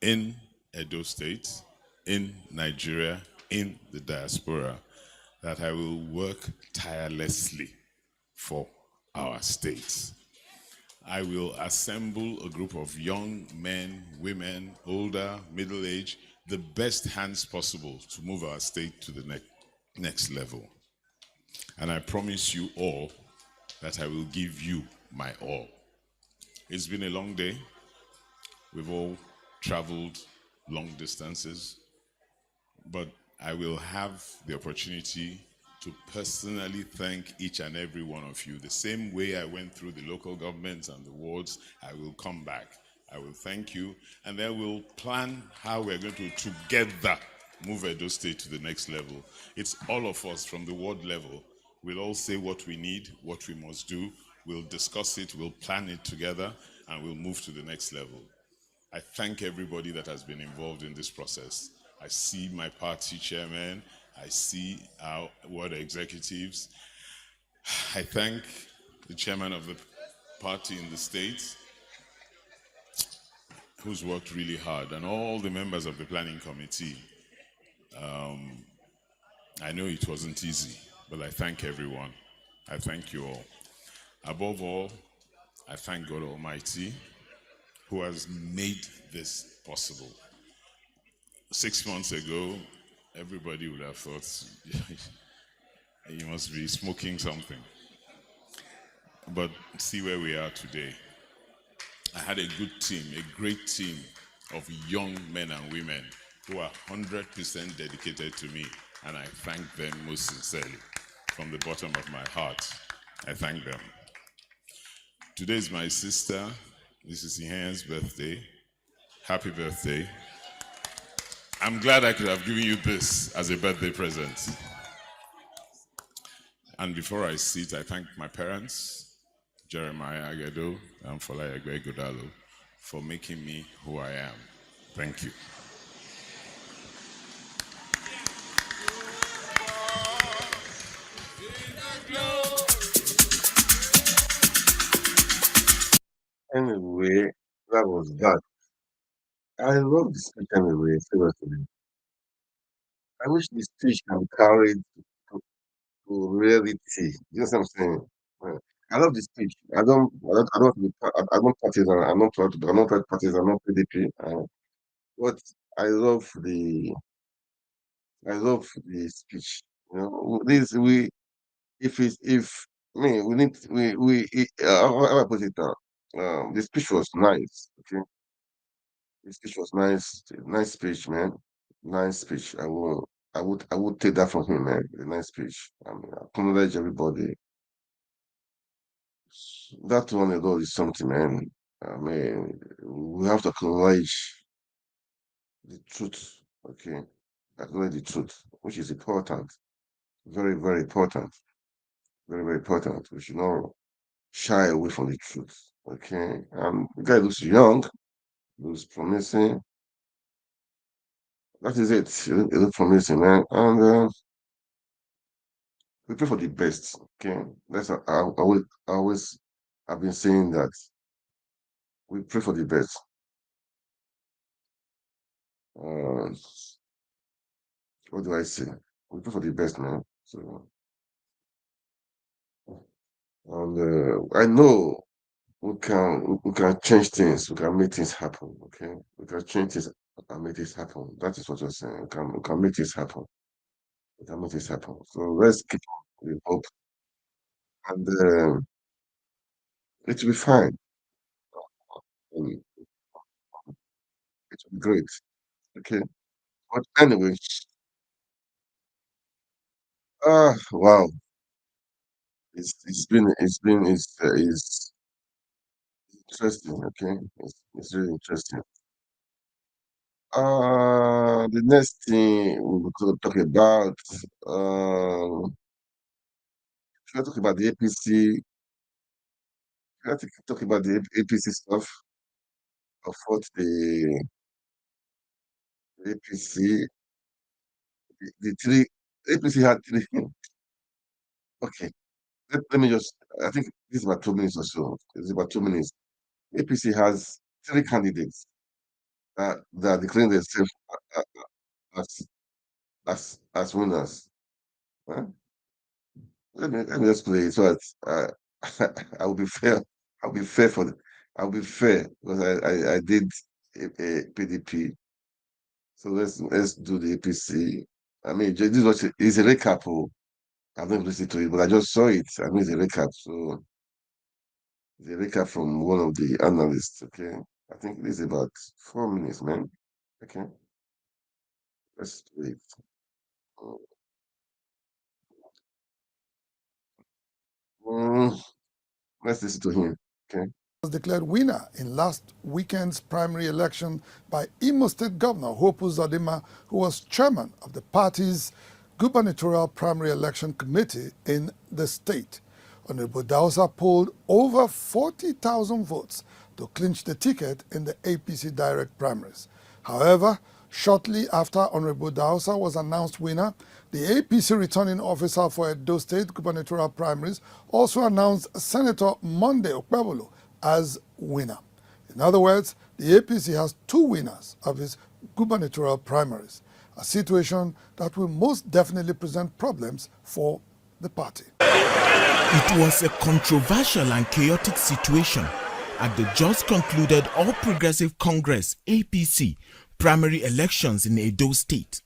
in Edo State, in Nigeria, in the diaspora, that I will work tirelessly for our state. I will assemble a group of young men, women, older, middle-aged, the best hands possible to move our state to the next level. And I promise you all that I will give you my all. It's been a long day. We've all traveled long distances, but I will have the opportunity to personally thank each and every one of you. The same way I went through the local governments and the wards, I will come back. I will thank you, and then we'll plan how we're going to together move Edo State to the next level. It's all of us from the ward level. We'll all say what we need, what we must do. We'll discuss it, we'll plan it together, and we'll move to the next level. I thank everybody that has been involved in this process. I see my party chairman, I see our ward executives. I thank the chairman of the party in the state, who's worked really hard, and all the members of the planning committee. I know it wasn't easy, but I thank everyone. I thank you all. Above all, I thank God Almighty, who has made this possible. 6 months ago, everybody would have thought, you must be smoking something. But see where we are today. I had a good team, a great team of young men and women who are 100% dedicated to me, and I thank them most sincerely. From the bottom of my heart, I thank them. Today is my sister, Mrs. Ihen's birthday. Happy birthday. I'm glad I could have given you this as a birthday present. And before I sit, I thank my parents, Jeremiah Agedo and Folayagbe Godalo, for making me who I am. Thank you. Anyway, that was that. I love the speech anyway, seriously. I wish the speech can be carried to reality. You know what I'm saying? I love the speech. I don't want to be, I'm not partisan. I'm not partisan. I'm not PDP. But I love the, I love the speech. You know, this we, if it's, if, I mean, we need, how I put it down. The speech was nice. Okay, the speech was nice. Nice speech, man. Nice speech. I would take that from him, man. A nice speech. I mean, I acknowledge everybody. That one alone is something, man. I mean, we have to acknowledge the truth, okay? Acknowledge the truth, which is important. Very, very important. Very, very important. We should not shy away from the truth, okay? The guy looks young, looks promising. That is it. It looks promising, man. And we pray for the best, okay? That's I always I've been saying that we pray for the best. Uh, what do I say? We pray for the best, man. So, and I know we can change things. We can make things happen. Okay, we can change things and make this happen. That is what you're saying. We can make this happen. We can make this happen. So let's keep with hope, and it will be fine. And it will be great. Okay. But anyway, wow. It's interesting. Okay, it's really interesting. The next thing we could talk about, should I talk about the APC? Should I talk about the APC stuff of what the APC, the three, APC had three. Okay, let me just, I think this is about 2 minutes or so. It's about 2 minutes. APC has three candidates that are declaring themselves as, as winners. Huh? Let me just play it so that I will be fair. I'll be fair I'll be fair because I did a PDP. So let's do the APC. I mean, this is what it's a recap. I've not listened to it, but I just saw it. I mean, it's a recap. So it's a recap from one of the analysts. Okay, I think this is about 4 minutes, man. Okay, let's do it. Mm, let's listen to him. Okay. Was declared winner in last weekend's primary election by Imo State Governor Hope Uzodinma, who was chairman of the party's gubernatorial primary election committee in the state. Honorable Dausa polled over 40,000 votes to clinch the ticket in the APC direct primaries. However, shortly after Honorable Dausa was announced winner, the APC returning officer for Edo State gubernatorial primaries also announced Senator Monday Okpebolo as winner. In other words, the APC has two winners of its gubernatorial primaries, a situation that will most definitely present problems for the party. It was a controversial and chaotic situation at the just concluded All Progressive Congress APC primary elections in Edo State,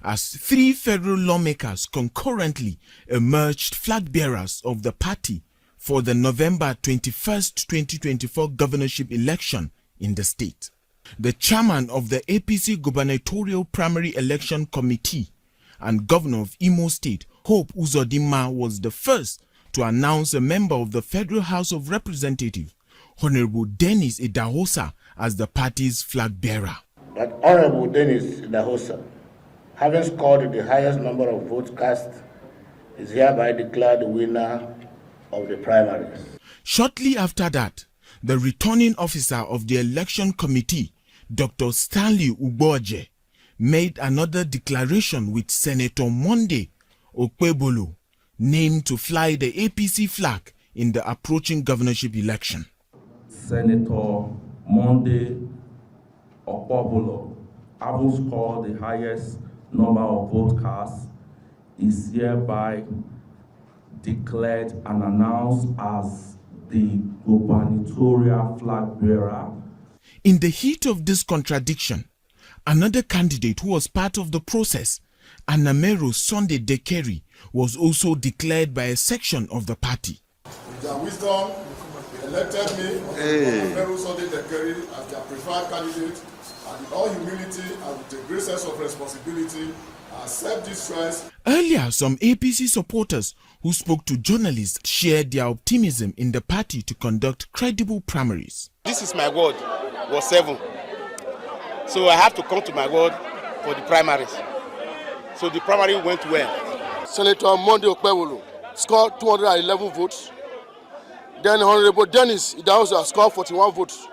as three federal lawmakers concurrently emerged flag bearers of the party for the November 21st, 2024 governorship election in the state. The chairman of the APC gubernatorial primary election committee and governor of Imo State, Hope Uzodinma, was the first to announce a member of the Federal House of Representatives, Honorable Dennis Idahosa, as the party's flag bearer. That Honorable Dennis Idahosa, having scored the highest number of votes cast, is hereby declared the winner of the primaries. Shortly after that, the returning officer of the election committee, Dr. Stanley Ugboje, made another declaration with Senator Monday Okpebolo named to fly the APC flag in the approaching governorship election. Senator Monday Okpobolo, having scored the highest number of vote casts, is hereby declared and announced as the gubernatorial flag bearer. In the heat of this contradiction, another candidate who was part of the process, Anamero Sunday Dekeri, was also declared by a section of the party. With their wisdom, they elected me, Anamero Sunday Dekeri, as their preferred candidate, and in all humility and with a great sense of responsibility, I accept this choice. Earlier, some APC supporters who spoke to journalists shared their optimism in the party to conduct credible primaries. This is my word, was 7. So I have to come to my word for the primaries. So the primary went well. Senator Monday Okpebolo scored 211 votes. Then Honorable Dennis Idahosa scored 41 votes.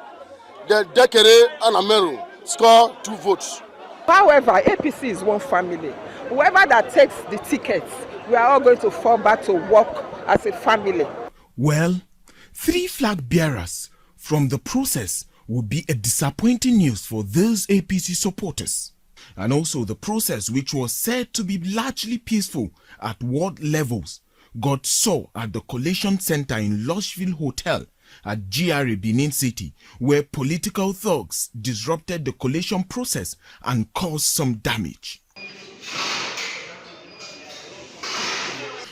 Then Dekere Anamero scored 2 votes. However, APC is one family. Whoever that takes the tickets, we are all going to fall back to work as a family. Well, 3 flag bearers from the process would be a disappointing news for those APC supporters. And also the process, which was said to be largely peaceful at ward levels, got sore at the Collation Center in Lushville Hotel at GRA Benin City, where political thugs disrupted the collation process and caused some damage.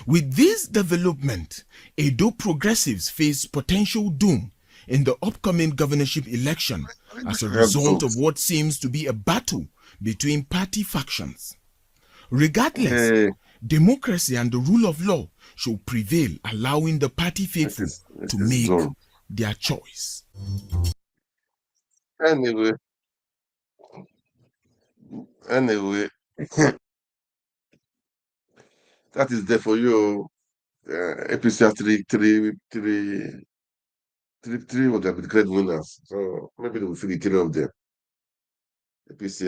With this development, Edo progressives face potential doom in the upcoming governorship election as a result of what seems to be a battle between party factions. Regardless, democracy and the rule of law should prevail, allowing the party faithful to make their choice. Anyway, that is there for you. APC has three would have been great winners. So maybe they will figure 3 of them. APC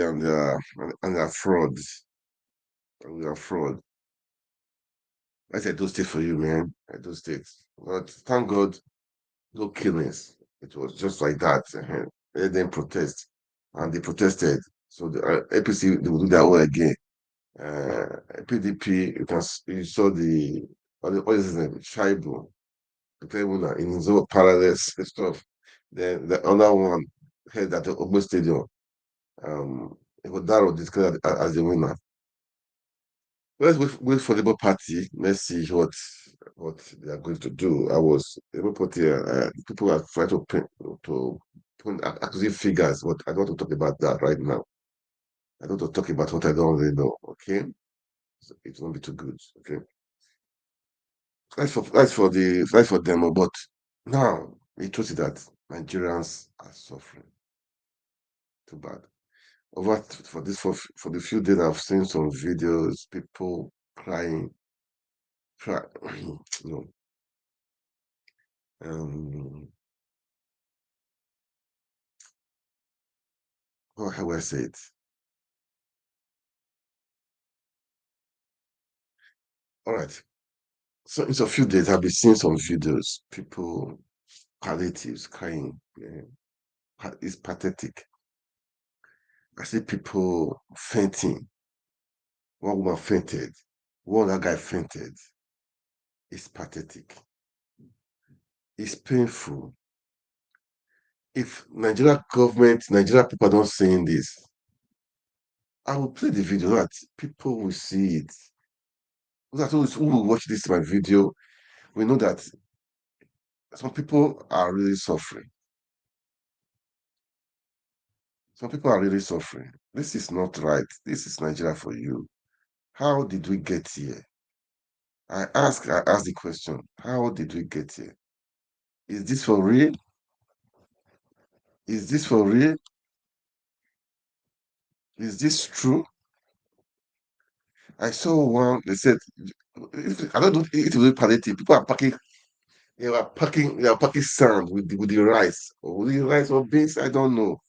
and their frauds. And we are fraud. I said those states for you, man. Those states. But thank God, no killings. It was just like that. They didn't protest. And they protested. So the APC, they will do that all again. PDP, you saw what is his name? Shaibu, the player winner in his own parallel stuff. Then the other one head at the Obo Stadium. Igodaro declared as the winner. Let's wait for the Labour Party. Let's see what they are going to do. The Labour Party. People are trying to put accurate figures, but I don't want to talk about that right now. I don't want to talk about what I don't really know. Okay, so it won't be too good. Okay, that's for them. But now the truth is that Nigerians are suffering. Too bad. For the few days I've seen some videos, people crying, you know. How will I say it? All right. So in a few days I'll be seeing some videos, people, palliatives crying. Yeah. It's pathetic. I see people fainting. One woman fainted. One other guy fainted. It's pathetic. It's painful. If Nigeria people don't see this, I will play the video so that people will see it. That who will watch this my video, we know that some people are really suffering. Some people are really suffering. This is not right. This is Nigeria for you. How did we get here? I ask the question, how did we get here? Is this for real? Is this for real? Is this true? I saw one, they said, I don't know if it was palliative. People are packing, they are packing sand with the rice. Or with the rice or beans, I don't know.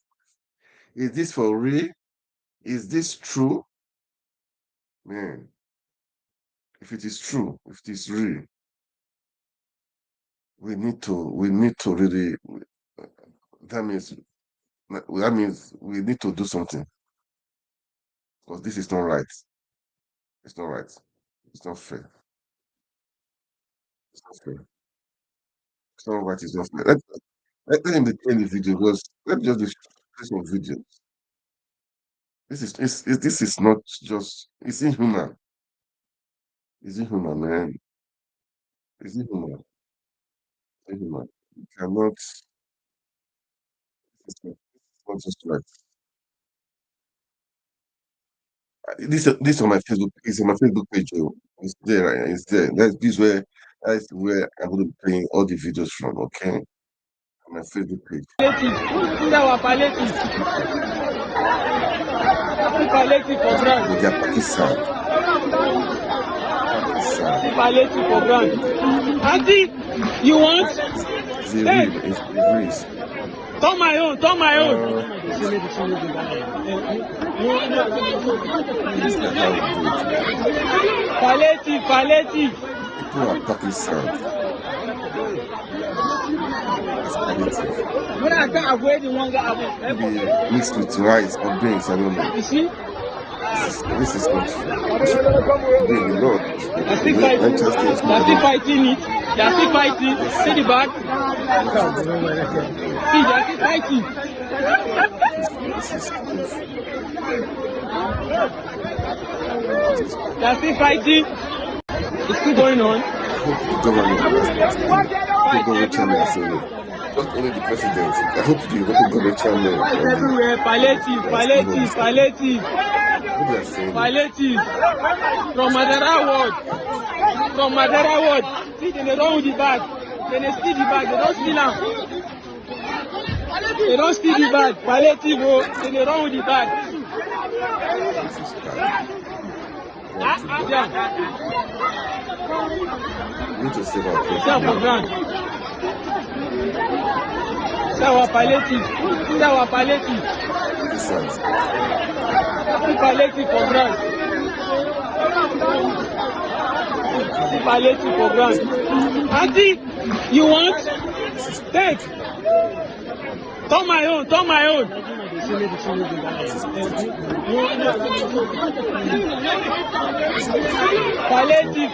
Is this for real? Is this true? Man, if it is true, if it is real, we need to really That means we need to do something, because this is not right. It's not right. It's not fair. It's not fair. It's not right. It's not fair. Let him play the video, because let me just play some videos. This is not just. It's inhuman. It's inhuman, man. It's inhuman. It's inhuman. You cannot. It's not just right. This on my Facebook. It's on my Facebook page. Oh. It's there. Right? It's there. That's where I'm going to be playing all the videos from. Okay, on my Facebook page. But they are Pakistan. Auntie, you want? It's a real. It's a real. Turn my own, turn my own. This is how we do it, man. Palliative. People are Pakistan. That's palliative. Maybe mixed with rice or beans, I don't know. You see? This is not fair. We should be in the Lord. They're still fighting. They're still fighting it. They're still fighting. See the back. See, they're still fighting. This is painful. They're still fighting. It's still going on. I hope the government, the government chairman has said it. Not only the president. I hope the local government chairman. Everywhere, palliative. What they are saying. Palliative. From Madera Ward. See, they don't with the bag. They steal the bag. They don't steal them. They don't steal the bag. Palliative, they run with the bag. This is bad. We need to save our country. Palliative. Palliative for grant. Palliative for grant. Auntie, you want? Take. Turn my own.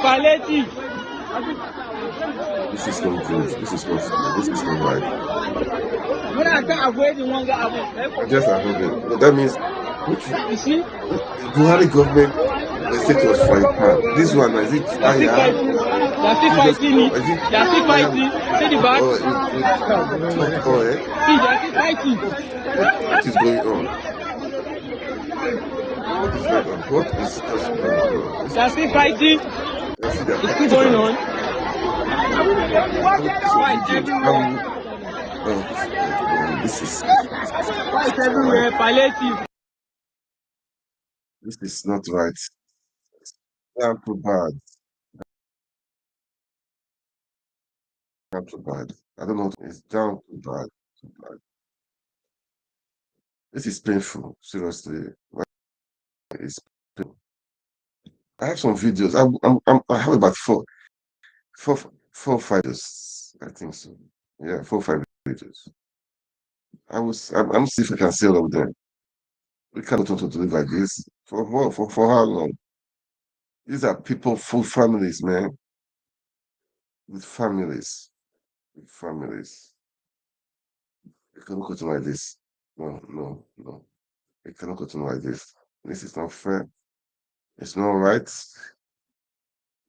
Palliative. This is not good. This is not right. I just avoid it. But that means the Buhari government, they say it was frying pan. This one, is it fire? They're still fighting it. They're still fighting. See the back. See, they're still fighting. What is going on? What is going on? What is just going on? They're still fighting. It's still going on. This is everywhere. Palliative. This is not right. Down too bad. Down too bad. I don't know. It's down too bad. This is painful. Seriously, it's painful. I have some videos. I have about four, 5 videos. I think so. Yeah, 5 videos. I'm see if I can see all of them. We cannot want to live like this for how long? These are people, full families, man. With families. It cannot continue like this. No. It cannot continue like this. This is not fair. It's not right.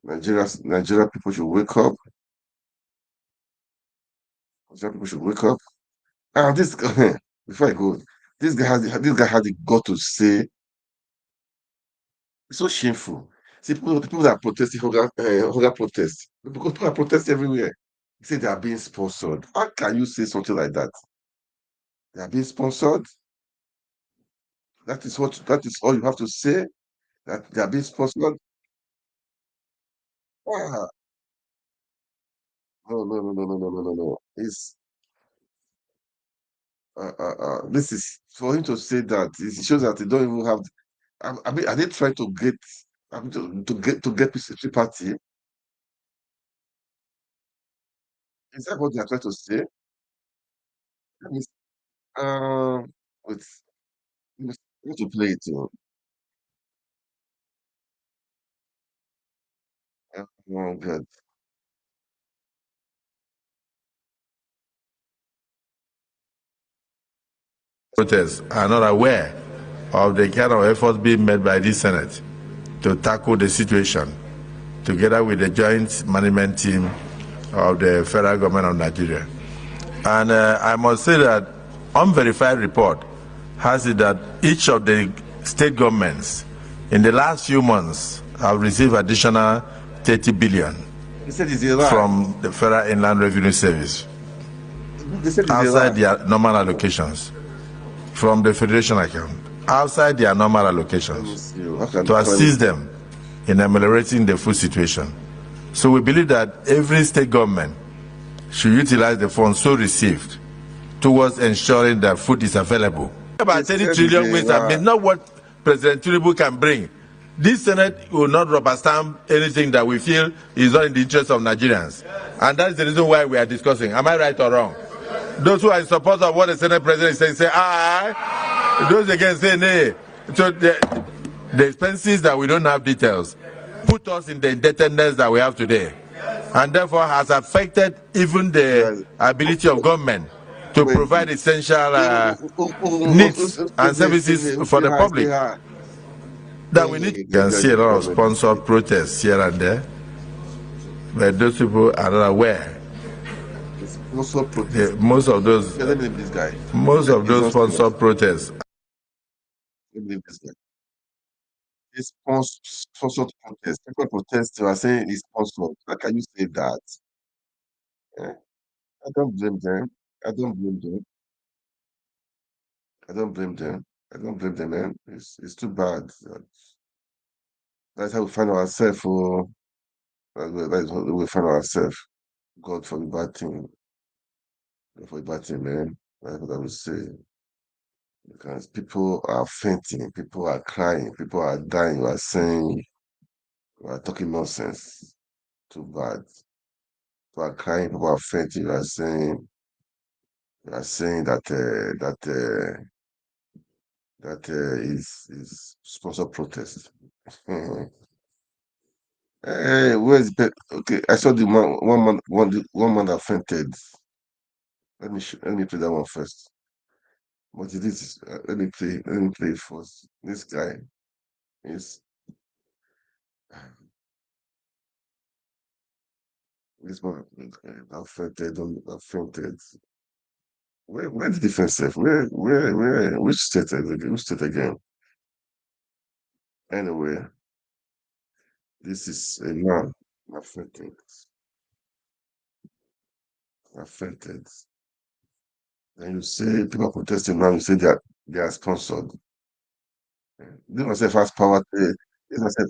Nigeria people should wake up. Nigeria people should wake up. And this before I go, this guy had the gut to say, it's so shameful. See, people that are protesting, hunger protest. People are protesting everywhere. He said they are being sponsored. How can you say something like that? They are being sponsored. That is all you have to say. That they are being sponsored. Ah, no. It's this is for him to say that. It shows that they don't even have. I mean, are they trying to get? To get party? Is that what they are trying to say? With what to play it to. Oh, good. Protests are not aware of the kind of efforts being made by this Senate to tackle the situation, together with the joint management team of the federal government of Nigeria. And I must say that unverified report has it that each of the state governments in the last few months have received additional 30 billion from the Federal Inland Revenue Service outside their normal allocations, from the Federation account, outside their normal allocations, to assist them in ameliorating the food situation. So we believe that every state government should utilize the funds so received towards ensuring that food is available. About 30 trillion ways that means not what President Tinubu can bring. This Senate will not rubber stamp anything that we feel is not in the interest of Nigerians. And that is the reason why we are discussing. Am I right or wrong? Those who are in support of what the Senate President is saying say aye. Those against say nay. So the expenses that we don't have details put us in the indebtedness that we have today, and therefore has affected even the ability of government to provide essential needs and services for the public. That we need. You can see a lot of sponsored protests here and there, but those people are not aware. Most of those sponsored protests. It's sponsored protest. People protest, you are saying it's sponsored. How can you say that? I don't blame them. I don't blame them. I don't blame them. I don't blame them, man. It's too bad. That's how we find ourselves. That's how we find ourselves. God for the bad thing. God for the bad thing, man. That's what I would say. Because people are fainting, people are crying, people are dying. You are saying, you are talking nonsense. Too bad. People are crying, people are fainting. You are saying that is sponsor protest. Hey, where's okay? I saw the one man that fainted. Let me play that one first. What it is? Let me play it first. This guy is this man that fainted. Where the defensive? Which state? Which state again? Anyway, this is a man affected. Affected. And you say people are protesting now. You say they are sponsored. This myself has power. This myself,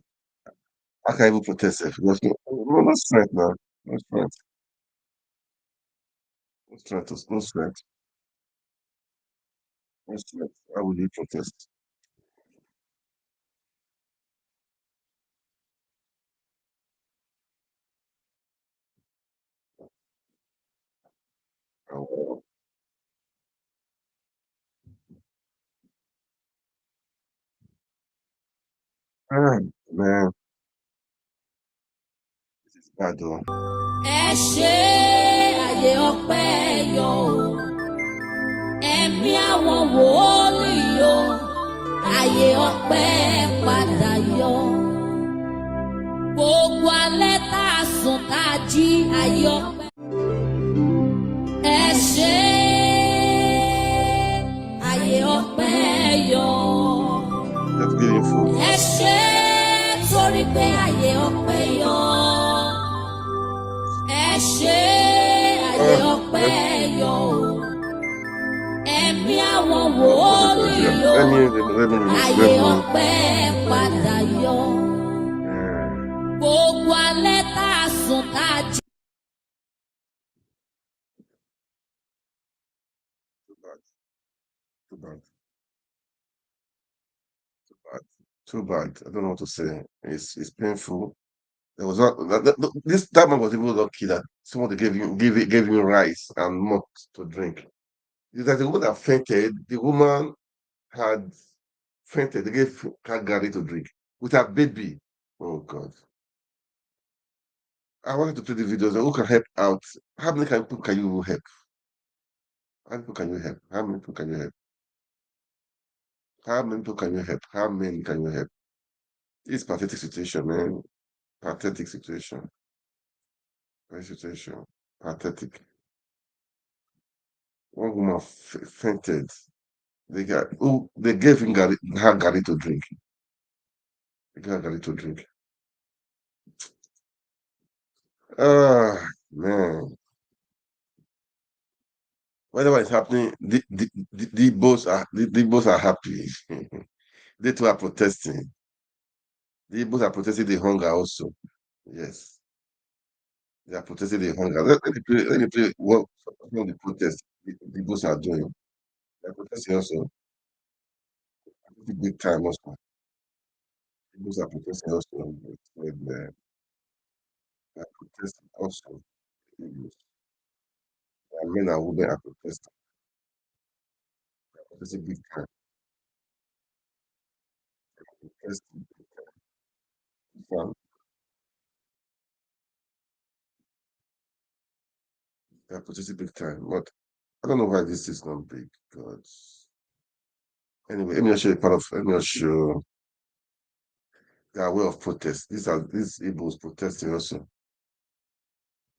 I can't even protest if because no strength now. No strength. No strength. No strength. No strength. How would you protest? Oh, man, this is bad though. Ẹ ṣe àyè ọpẹ́ yọ o, ẹ̀mí àwọn wòlíì yọ, àyè ọpẹ́ padà yọ. Gbogbo alẹ́ tá a sùn tá a jí àyè ọpẹ́. Ẹ ṣe àyè ọpẹ́ yọ. Ẹ ṣe torí pé àyè ọpẹ́ yọ. Ẹ ṣe àyè ọpẹ́ yọ o, ẹ̀mí àwọn wòlíì yọ, àyè ọpẹ́ padà yọ. Gbogbo alẹ́ tá a sùn tá a jí. Too bad. Too bad. Too bad. I don't know what to say. It's painful. There was not that man was even lucky that someone gave him rice and milk to drink. That the woman that fainted, the woman had fainted. They gave her Gary to drink with her baby. Oh God. I wanted to play the videos. Who can help out? How many people can you help? How many people can you help? How many people can you help? How many people can you help? How many can you help? It's pathetic situation, man. Pathetic situation. Situation. Pathetic. One woman fainted. They gave her Gary to drink. They gave her Gary to drink. Ah, man. Whatever is happening, the Igbos are happy. They too are protesting. The Igbos are protesting the hunger also. Yes, they are protesting the hunger. Let me play what some of the protests the Igbos are doing. They are protesting also. The big time also. Igbos are protesting also. They are protesting also. Igbos. And men and women are protesting. They are protesting big time. Protesting big time. They are protesting big time. But I don't know why this is not big. God. Anyway, let me just show you part of. Let me just show their way of protest. These Igbos protesting also.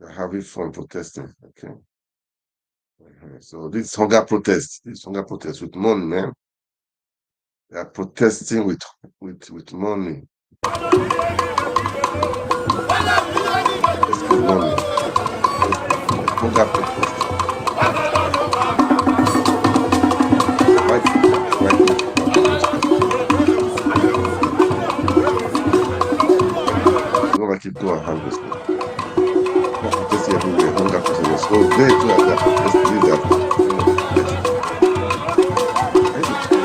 They're having fun protesting. Okay. So this hunger protest with money, man. They are protesting with money. Protesting with money. Hunger protest. You know, like you go and hang yourself. They're protesting everywhere. Hunger protest. So they too are there protesting. These are I need to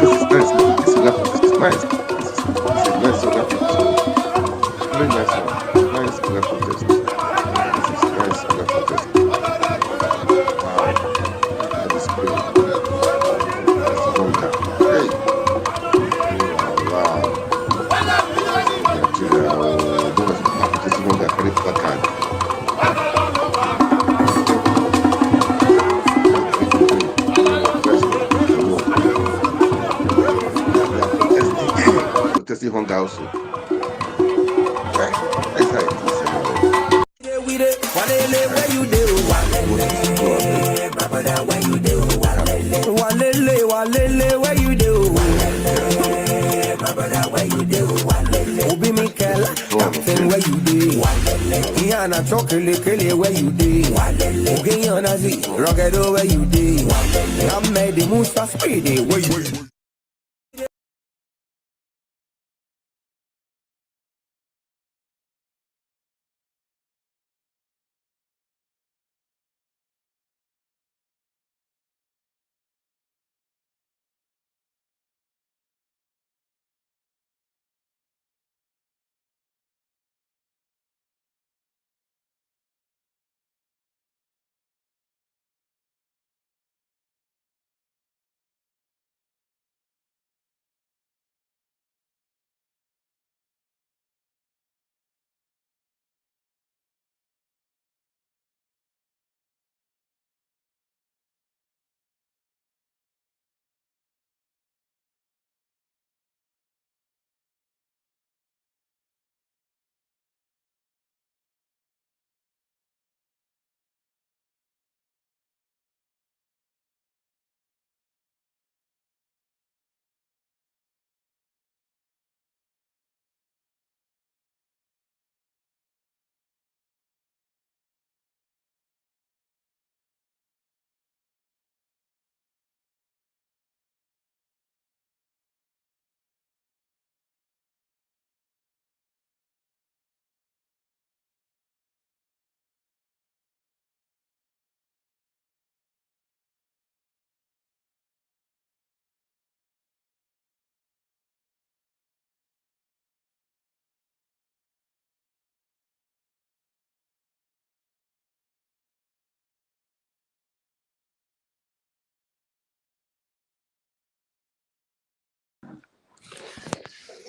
this is nice. This yoga protest is nice. This is a nice yoga protest. Very nice one. Nice yoga protest. This is nice yoga protest. Wow. Look at the spirit. Protesting hunger. Hey. Wow. Nigeria. Oh, don't want to protesting hunger. Carry placard. Protesting hunger also. That's how it is anyway. Obi Mikel, Captain, where you dey? Iana Chokele, where you dey? Ogeyana Z, Rockedo, where you dey? I'm made the Musa Speedy, where you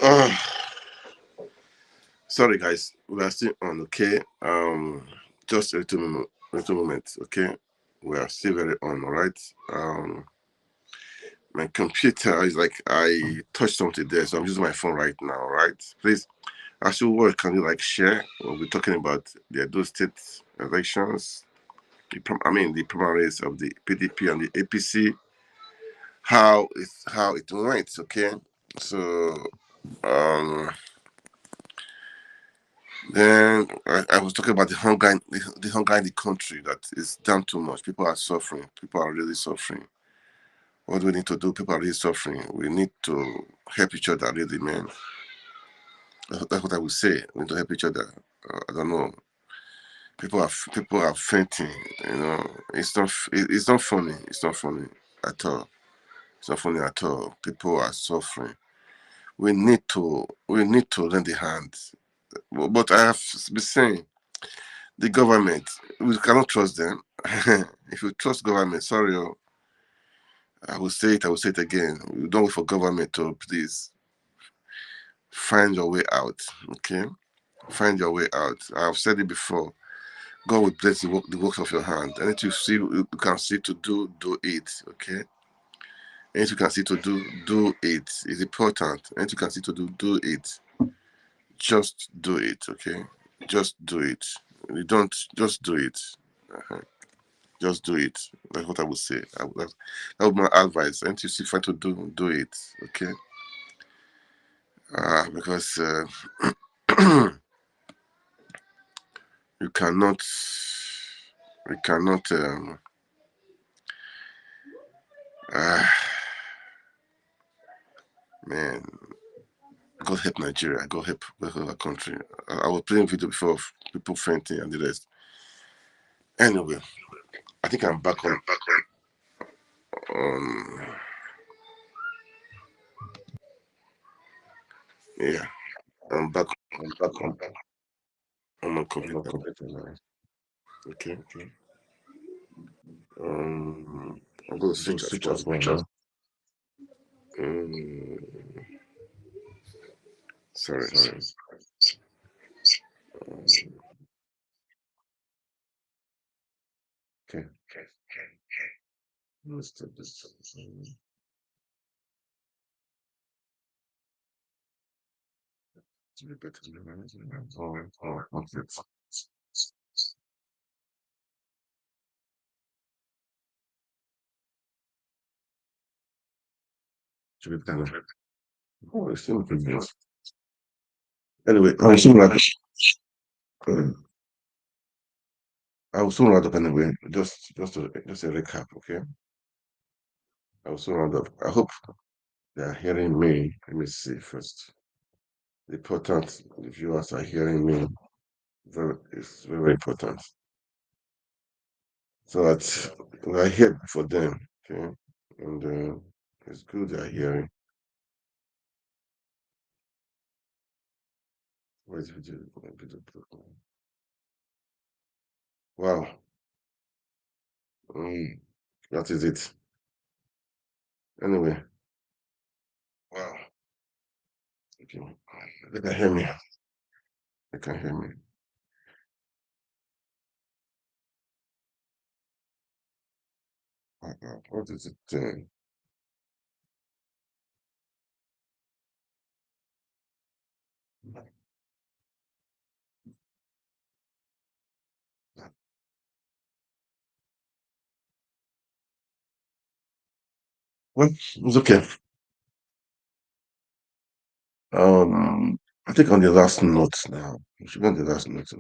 Uh, sorry, guys, we are still on. Okay, just a little moment. Okay, we are still very on. All right. My computer is like I touched something there, so I'm using my phone right now. Right, please. As you work, can you like share? We're talking about the Edo State elections. The primaries of the PDP and the APC. How it went. Okay, so um then I was talking about the hunger, the hunger in the country that is down too much. People are suffering. People are really suffering. What do we need to do? People are really suffering. We need to help each other, really, man. That's what I would say. We need to help each other. I don't know. People are fainting. You know, it's not funny. It's not funny at all. It's not funny at all. People are suffering. We need to lend a hand. But I have been saying the government, we cannot trust them. If you trust government, sorry, I will say it again. We don't wait for government to please find your way out. Okay? Find your way out. I've said it before. God will bless the works of your hand. Anything you can see to do it. Okay? Anything you can see to do it. It's important. Anything you can see to do it. Just do it. Okay? Just do it. You don't just do it. Uh-huh. Just do it. That's what I would say. That would be my advice. And you see try to do it. Okay. Because you cannot uh, man, God help Nigeria. God help our country. I was playing video before of people fainting and the rest. Anyway, I think I'm back on. Yeah, I'm back. I'm on computer now. Okay. I'm going to switch as well. Sorry. Okay. Let's do this. It's better than okay. Should be better. Oh, it's still pretty good. Anyway, I will soon round up anyway. Just a recap, okay? I will soon round up. I hope they are hearing me. Let me see first. The important the viewers are hearing me. It's very important. So that we are here for them, okay? And it's good they are hearing. Where's the video? Wow. That is it. Anyway. Wow. Okay. They can hear me. They can hear me. What is it? Well, it's okay. I think on the last note now. We should be on the last note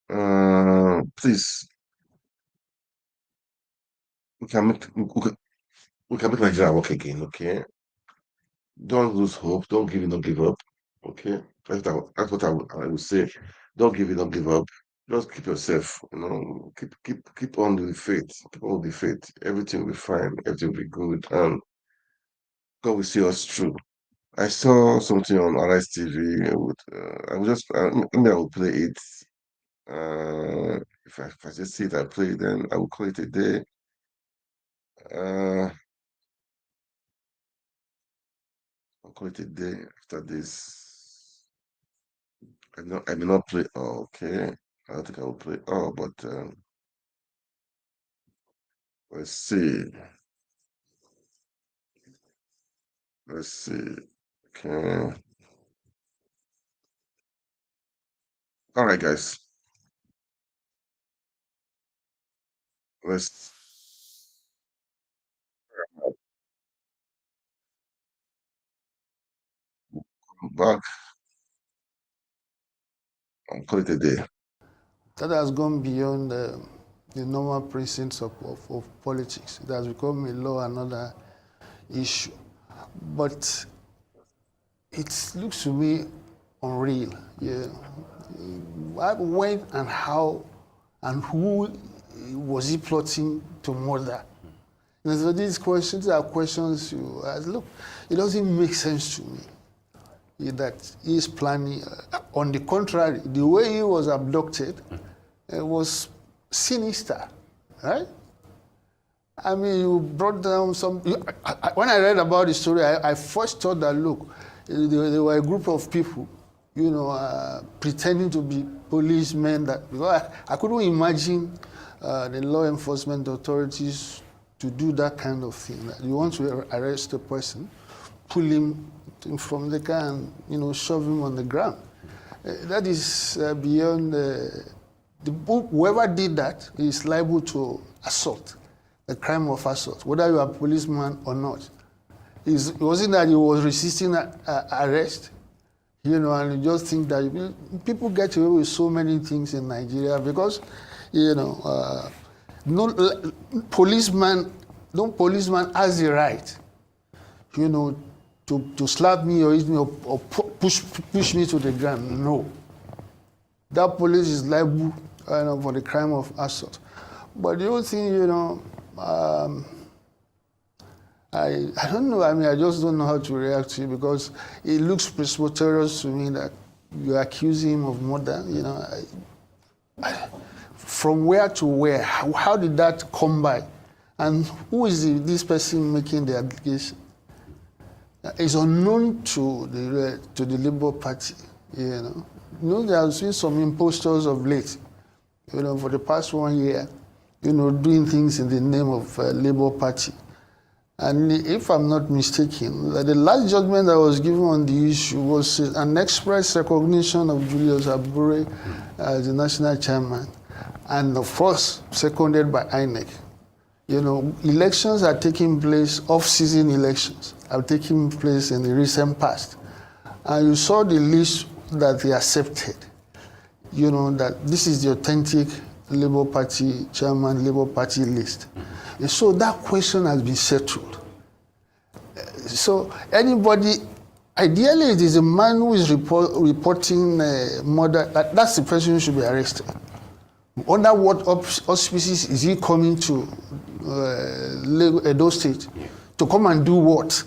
now. Please, we can make Nigeria work again, okay? Don't lose hope. Don't give it, don't give up. Okay? That's what I would say. Don't give it, don't give up. Just keep yourself, keep on with the faith. Keep on with the faith. Everything will be fine, everything will be good, and God will see us through. I saw something on Arise TV. I would just maybe I will play it. If I just see it, I play, then I will call it a day. Uh, I'll call it a day after this. I may not play all, okay. I don't think I will play all, but let's see. Let's see. Okay. All right, guys. Let's come back and call it a day. That has gone beyond the normal precincts of politics. It has become a law and order issue. But it looks to me unreal. Yeah. When and how and who was he plotting to murder? And so these questions are questions you ask. Look, it doesn't make sense to me that he is planning. On the contrary, the way he was abducted was sinister, right? I mean, you brought down some. When I read about the story, I first thought that, look, there were a group of people, you know, pretending to be policemen. Because I couldn't imagine the law enforcement authorities to do that kind of thing. That you want to arrest a person, pull him from the car and, you know, shove him on the ground. That is beyond. Whoever did that is liable to assault, the crime of assault, whether you are a policeman or not. It wasn't that he was resisting arrest, you know, and you just think that people get away with so many things in Nigeria because, you know, no policeman has the right, you know, to slap me or hit me or push me to the ground. No. That police is liable for the crime of assault. But the whole thing, you know, I don't know. I mean, I just don't know how to react to it because it looks preposterous to me that you accuse him of murder. You know, from where to where? How did that come by? And who is this person making the allegation? It's unknown to the Labour Party. You know, there have been some imposters of late. You know, for the past 1 year, you know, doing things in the name of Labour Party. And if I'm not mistaken, the last judgment that was given on the issue was an express recognition of Julius Abure as the national chairman, and of course, seconded by INEC. You know, elections are taking place, off-season elections are taking place in the recent past. And you saw the list that they accepted. You know, that this is the authentic Labour Party chairman, Labour Party list. And so that question has been settled. So anybody, ideally it is a man who is reporting murder, that's the person who should be arrested. Under what auspices is he coming to Edo State? To come and do what?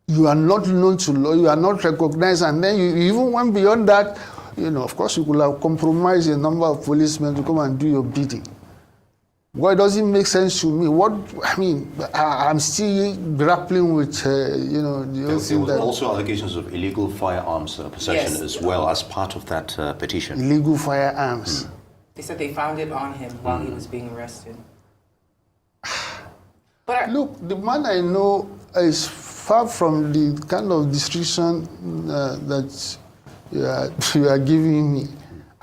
You are not known to law, you are not recognized, and then you even went beyond that. You know, of course, you could have compromised a number of policemen to come and do your bidding. Well, it doesn't make sense to me. I'm still grappling with, you know, the There were also allegations of illegal firearms possession as well as part of that petition. Illegal firearms. They said they found it on him while he was being arrested. Look, the man I know is far from the kind of description that you are giving me.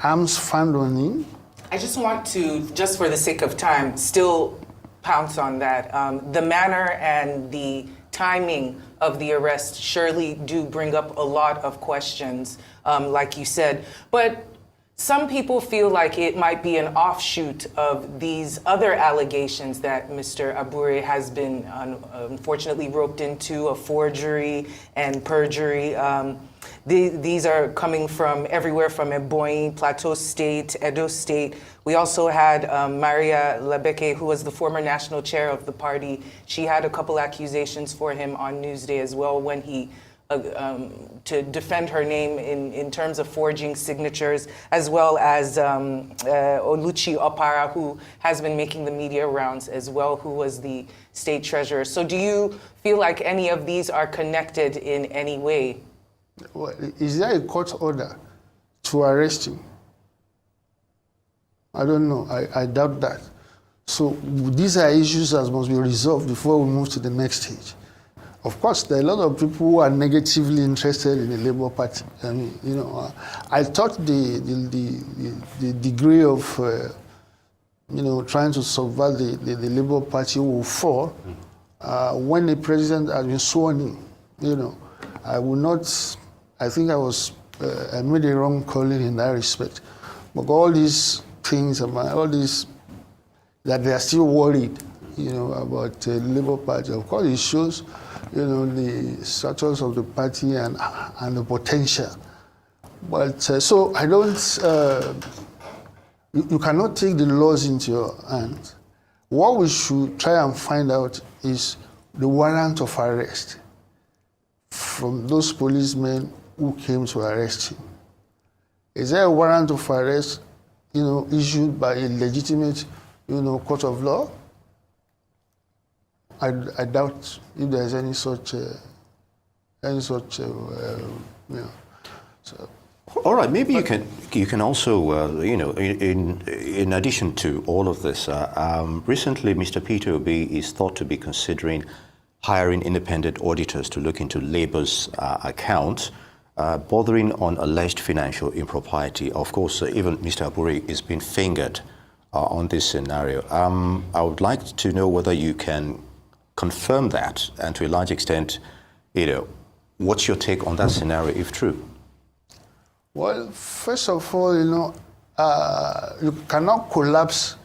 Arms found on him. I just want to, just for the sake of time, still pounce on that. The manner and the timing of the arrest surely do bring up a lot of questions, like you said. But some people feel like it might be an offshoot of these other allegations that Mr. Abure has been unfortunately roped into, of forgery and perjury. These are coming from everywhere from Ebonyi, Plateau State, Edo State. We also had Maria Lebeke, who was the former national chair of the party. She had a couple accusations for him on Newsday as well when he to defend her name in terms of forging signatures, as well as Oluchi Opara, who has been making the media rounds as well, who was the state treasurer. So do you feel like any of these are connected in any way? Well, is there a court order to arrest him? I don't know. I doubt that. So these are issues that must be resolved before we move to the next stage. Of course, there are a lot of people who are negatively interested in the Labour Party. I mean, you know, I thought the degree of, you know, trying to subvert the Labour Party will fall when the president has been sworn in. You know, I will not. I think I made a wrong calling in that respect. But all these things about all these that they are still worried, you know, about the Labour Party. Of course, it shows, you know, the status of the party and the potential. But so I don't. You cannot take the laws into your hands. What we should try and find out is the warrant of arrest from those policemen who came to arrest him. Is there a warrant of arrest, you know, issued by a legitimate, you know, court of law? I doubt if there is any such, you know. So. All right, maybe you can also, you know, in addition to all of this, recently Mr. Peter Obi is thought to be considering hiring independent auditors to look into Labour's accounts, bordering on alleged financial impropriety. Of course, even Mr. Abure is being fingered on this scenario. I would like to know whether you can confirm that, and to a large extent, you know, what's your take on that scenario if true? Well, first of all, you know, you cannot collapse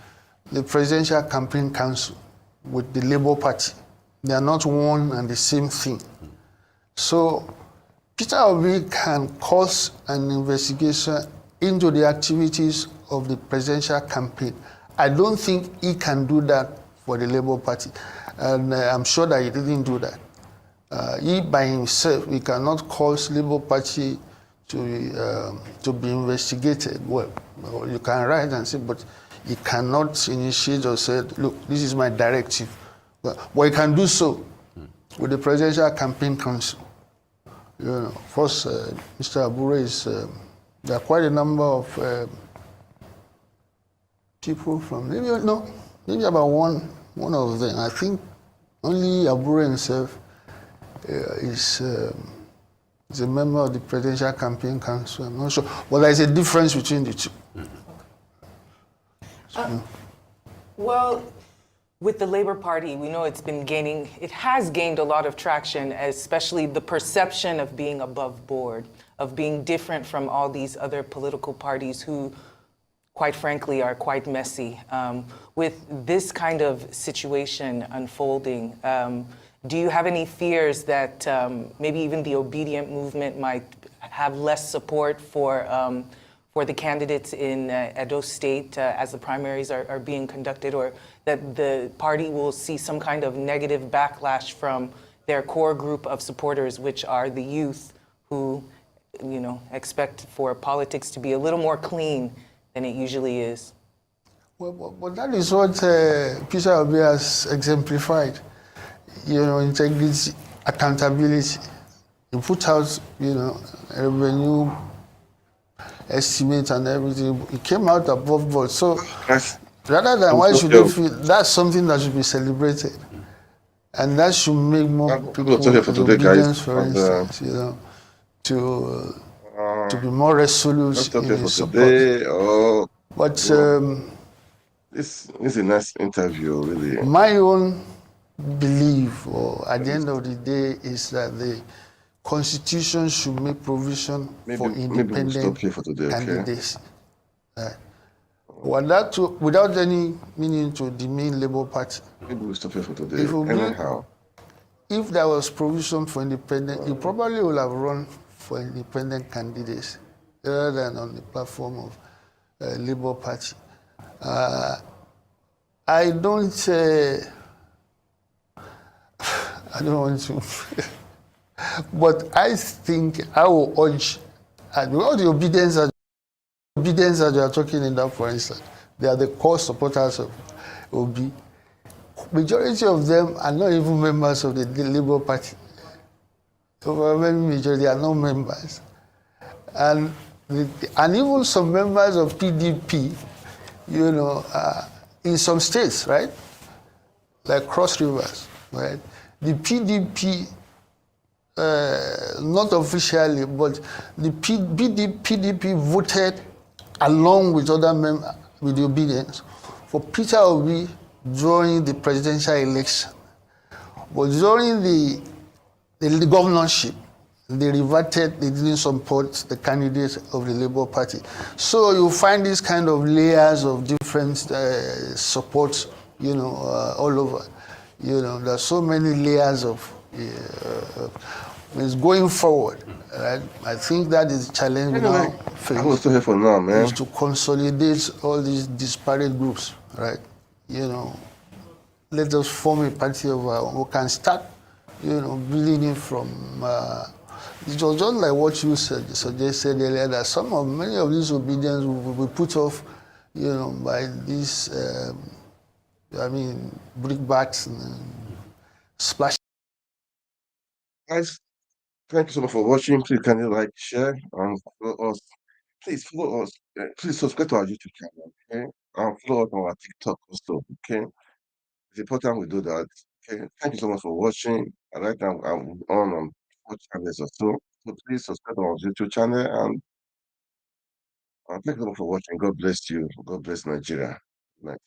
the Presidential Campaign Council with the Labour Party. They are not one and the same thing. So Peter Obi can cause an investigation into the activities of the presidential campaign. I don't think he can do that for the Labour Party. And I'm sure that he didn't do that. He by himself, he cannot cause Labour Party to be investigated. Well, you can write and say, but he cannot initiate or say, look, this is my directive. But he can do so with the Presidential Campaign Council. You know, first, Mr. Abure is, there are quite a number of people from, maybe about one of them. I think only Abure himself is a member of the Presidential Campaign Council. I'm not sure. Well, there's a difference between the two. Well, with the Labour Party, we know it has gained a lot of traction, especially the perception of being above board, of being different from all these other political parties who, quite frankly, are quite messy. With this kind of situation unfolding, do you have any fears that maybe even the obedient movement might have less support for the candidates in Edo State as the primaries are being conducted, or that the party will see some kind of negative backlash from their core group of supporters, which are the youth who, you know, expect for politics to be a little more clean than it usually is? Well, that is what Peter Obi has exemplified. You know, integrity, accountability. He put out, you know, revenue estimate and everything. It came out above board. So rather than why should they feel, that's something that should be celebrated. And that should make more people obedience, for instance, you know, to be more resolute in his support. But this is a nice interview, really. My own belief, or at the end of the day, is that the Constitution should make provision for independent candidates. Without any meaning to demean Labour Party. Maybe we'll stop here for today. Anyhow. If there was provision for independent, he probably would have run for independent candidates rather than on the platform of Labour Party. I don't want to. But I think I will urge, and all the obedience that you are talking in that, for instance, they are the core supporters of Obi. Majority of them are not even members of the Labour Party. Overwhelming majority are not members. And even some members of PDP, in some states, right? Like Cross Rivers, right? The PDP, not officially, but the PDP voted along with other members, with the obedience, for Peter Obi during the presidential election. But during the governorship, they reverted, they didn't support the candidate of the Labour Party. So you find these kind of layers of different supports, all over. There's so many layers of it's going forward. Right? I think that is the challenge now. I'm also here for now, man. Is to consolidate all these disparate groups, right? Let us form a party of our own. We can start, building it from. It was just like what you suggested earlier, that many of these obedience will be put off, by these, brickbats and splash. Guys, thank you so much for watching. Please can you like, share, and follow us. Please follow us. Please subscribe to our YouTube channel, okay? And follow us on our TikTok also, okay? It's important we do that. Okay. Thank you so much for watching. Right now I'm on 4 channels or so. So please subscribe to our YouTube channel and thank you so much for watching. God bless you. God bless Nigeria. Good night.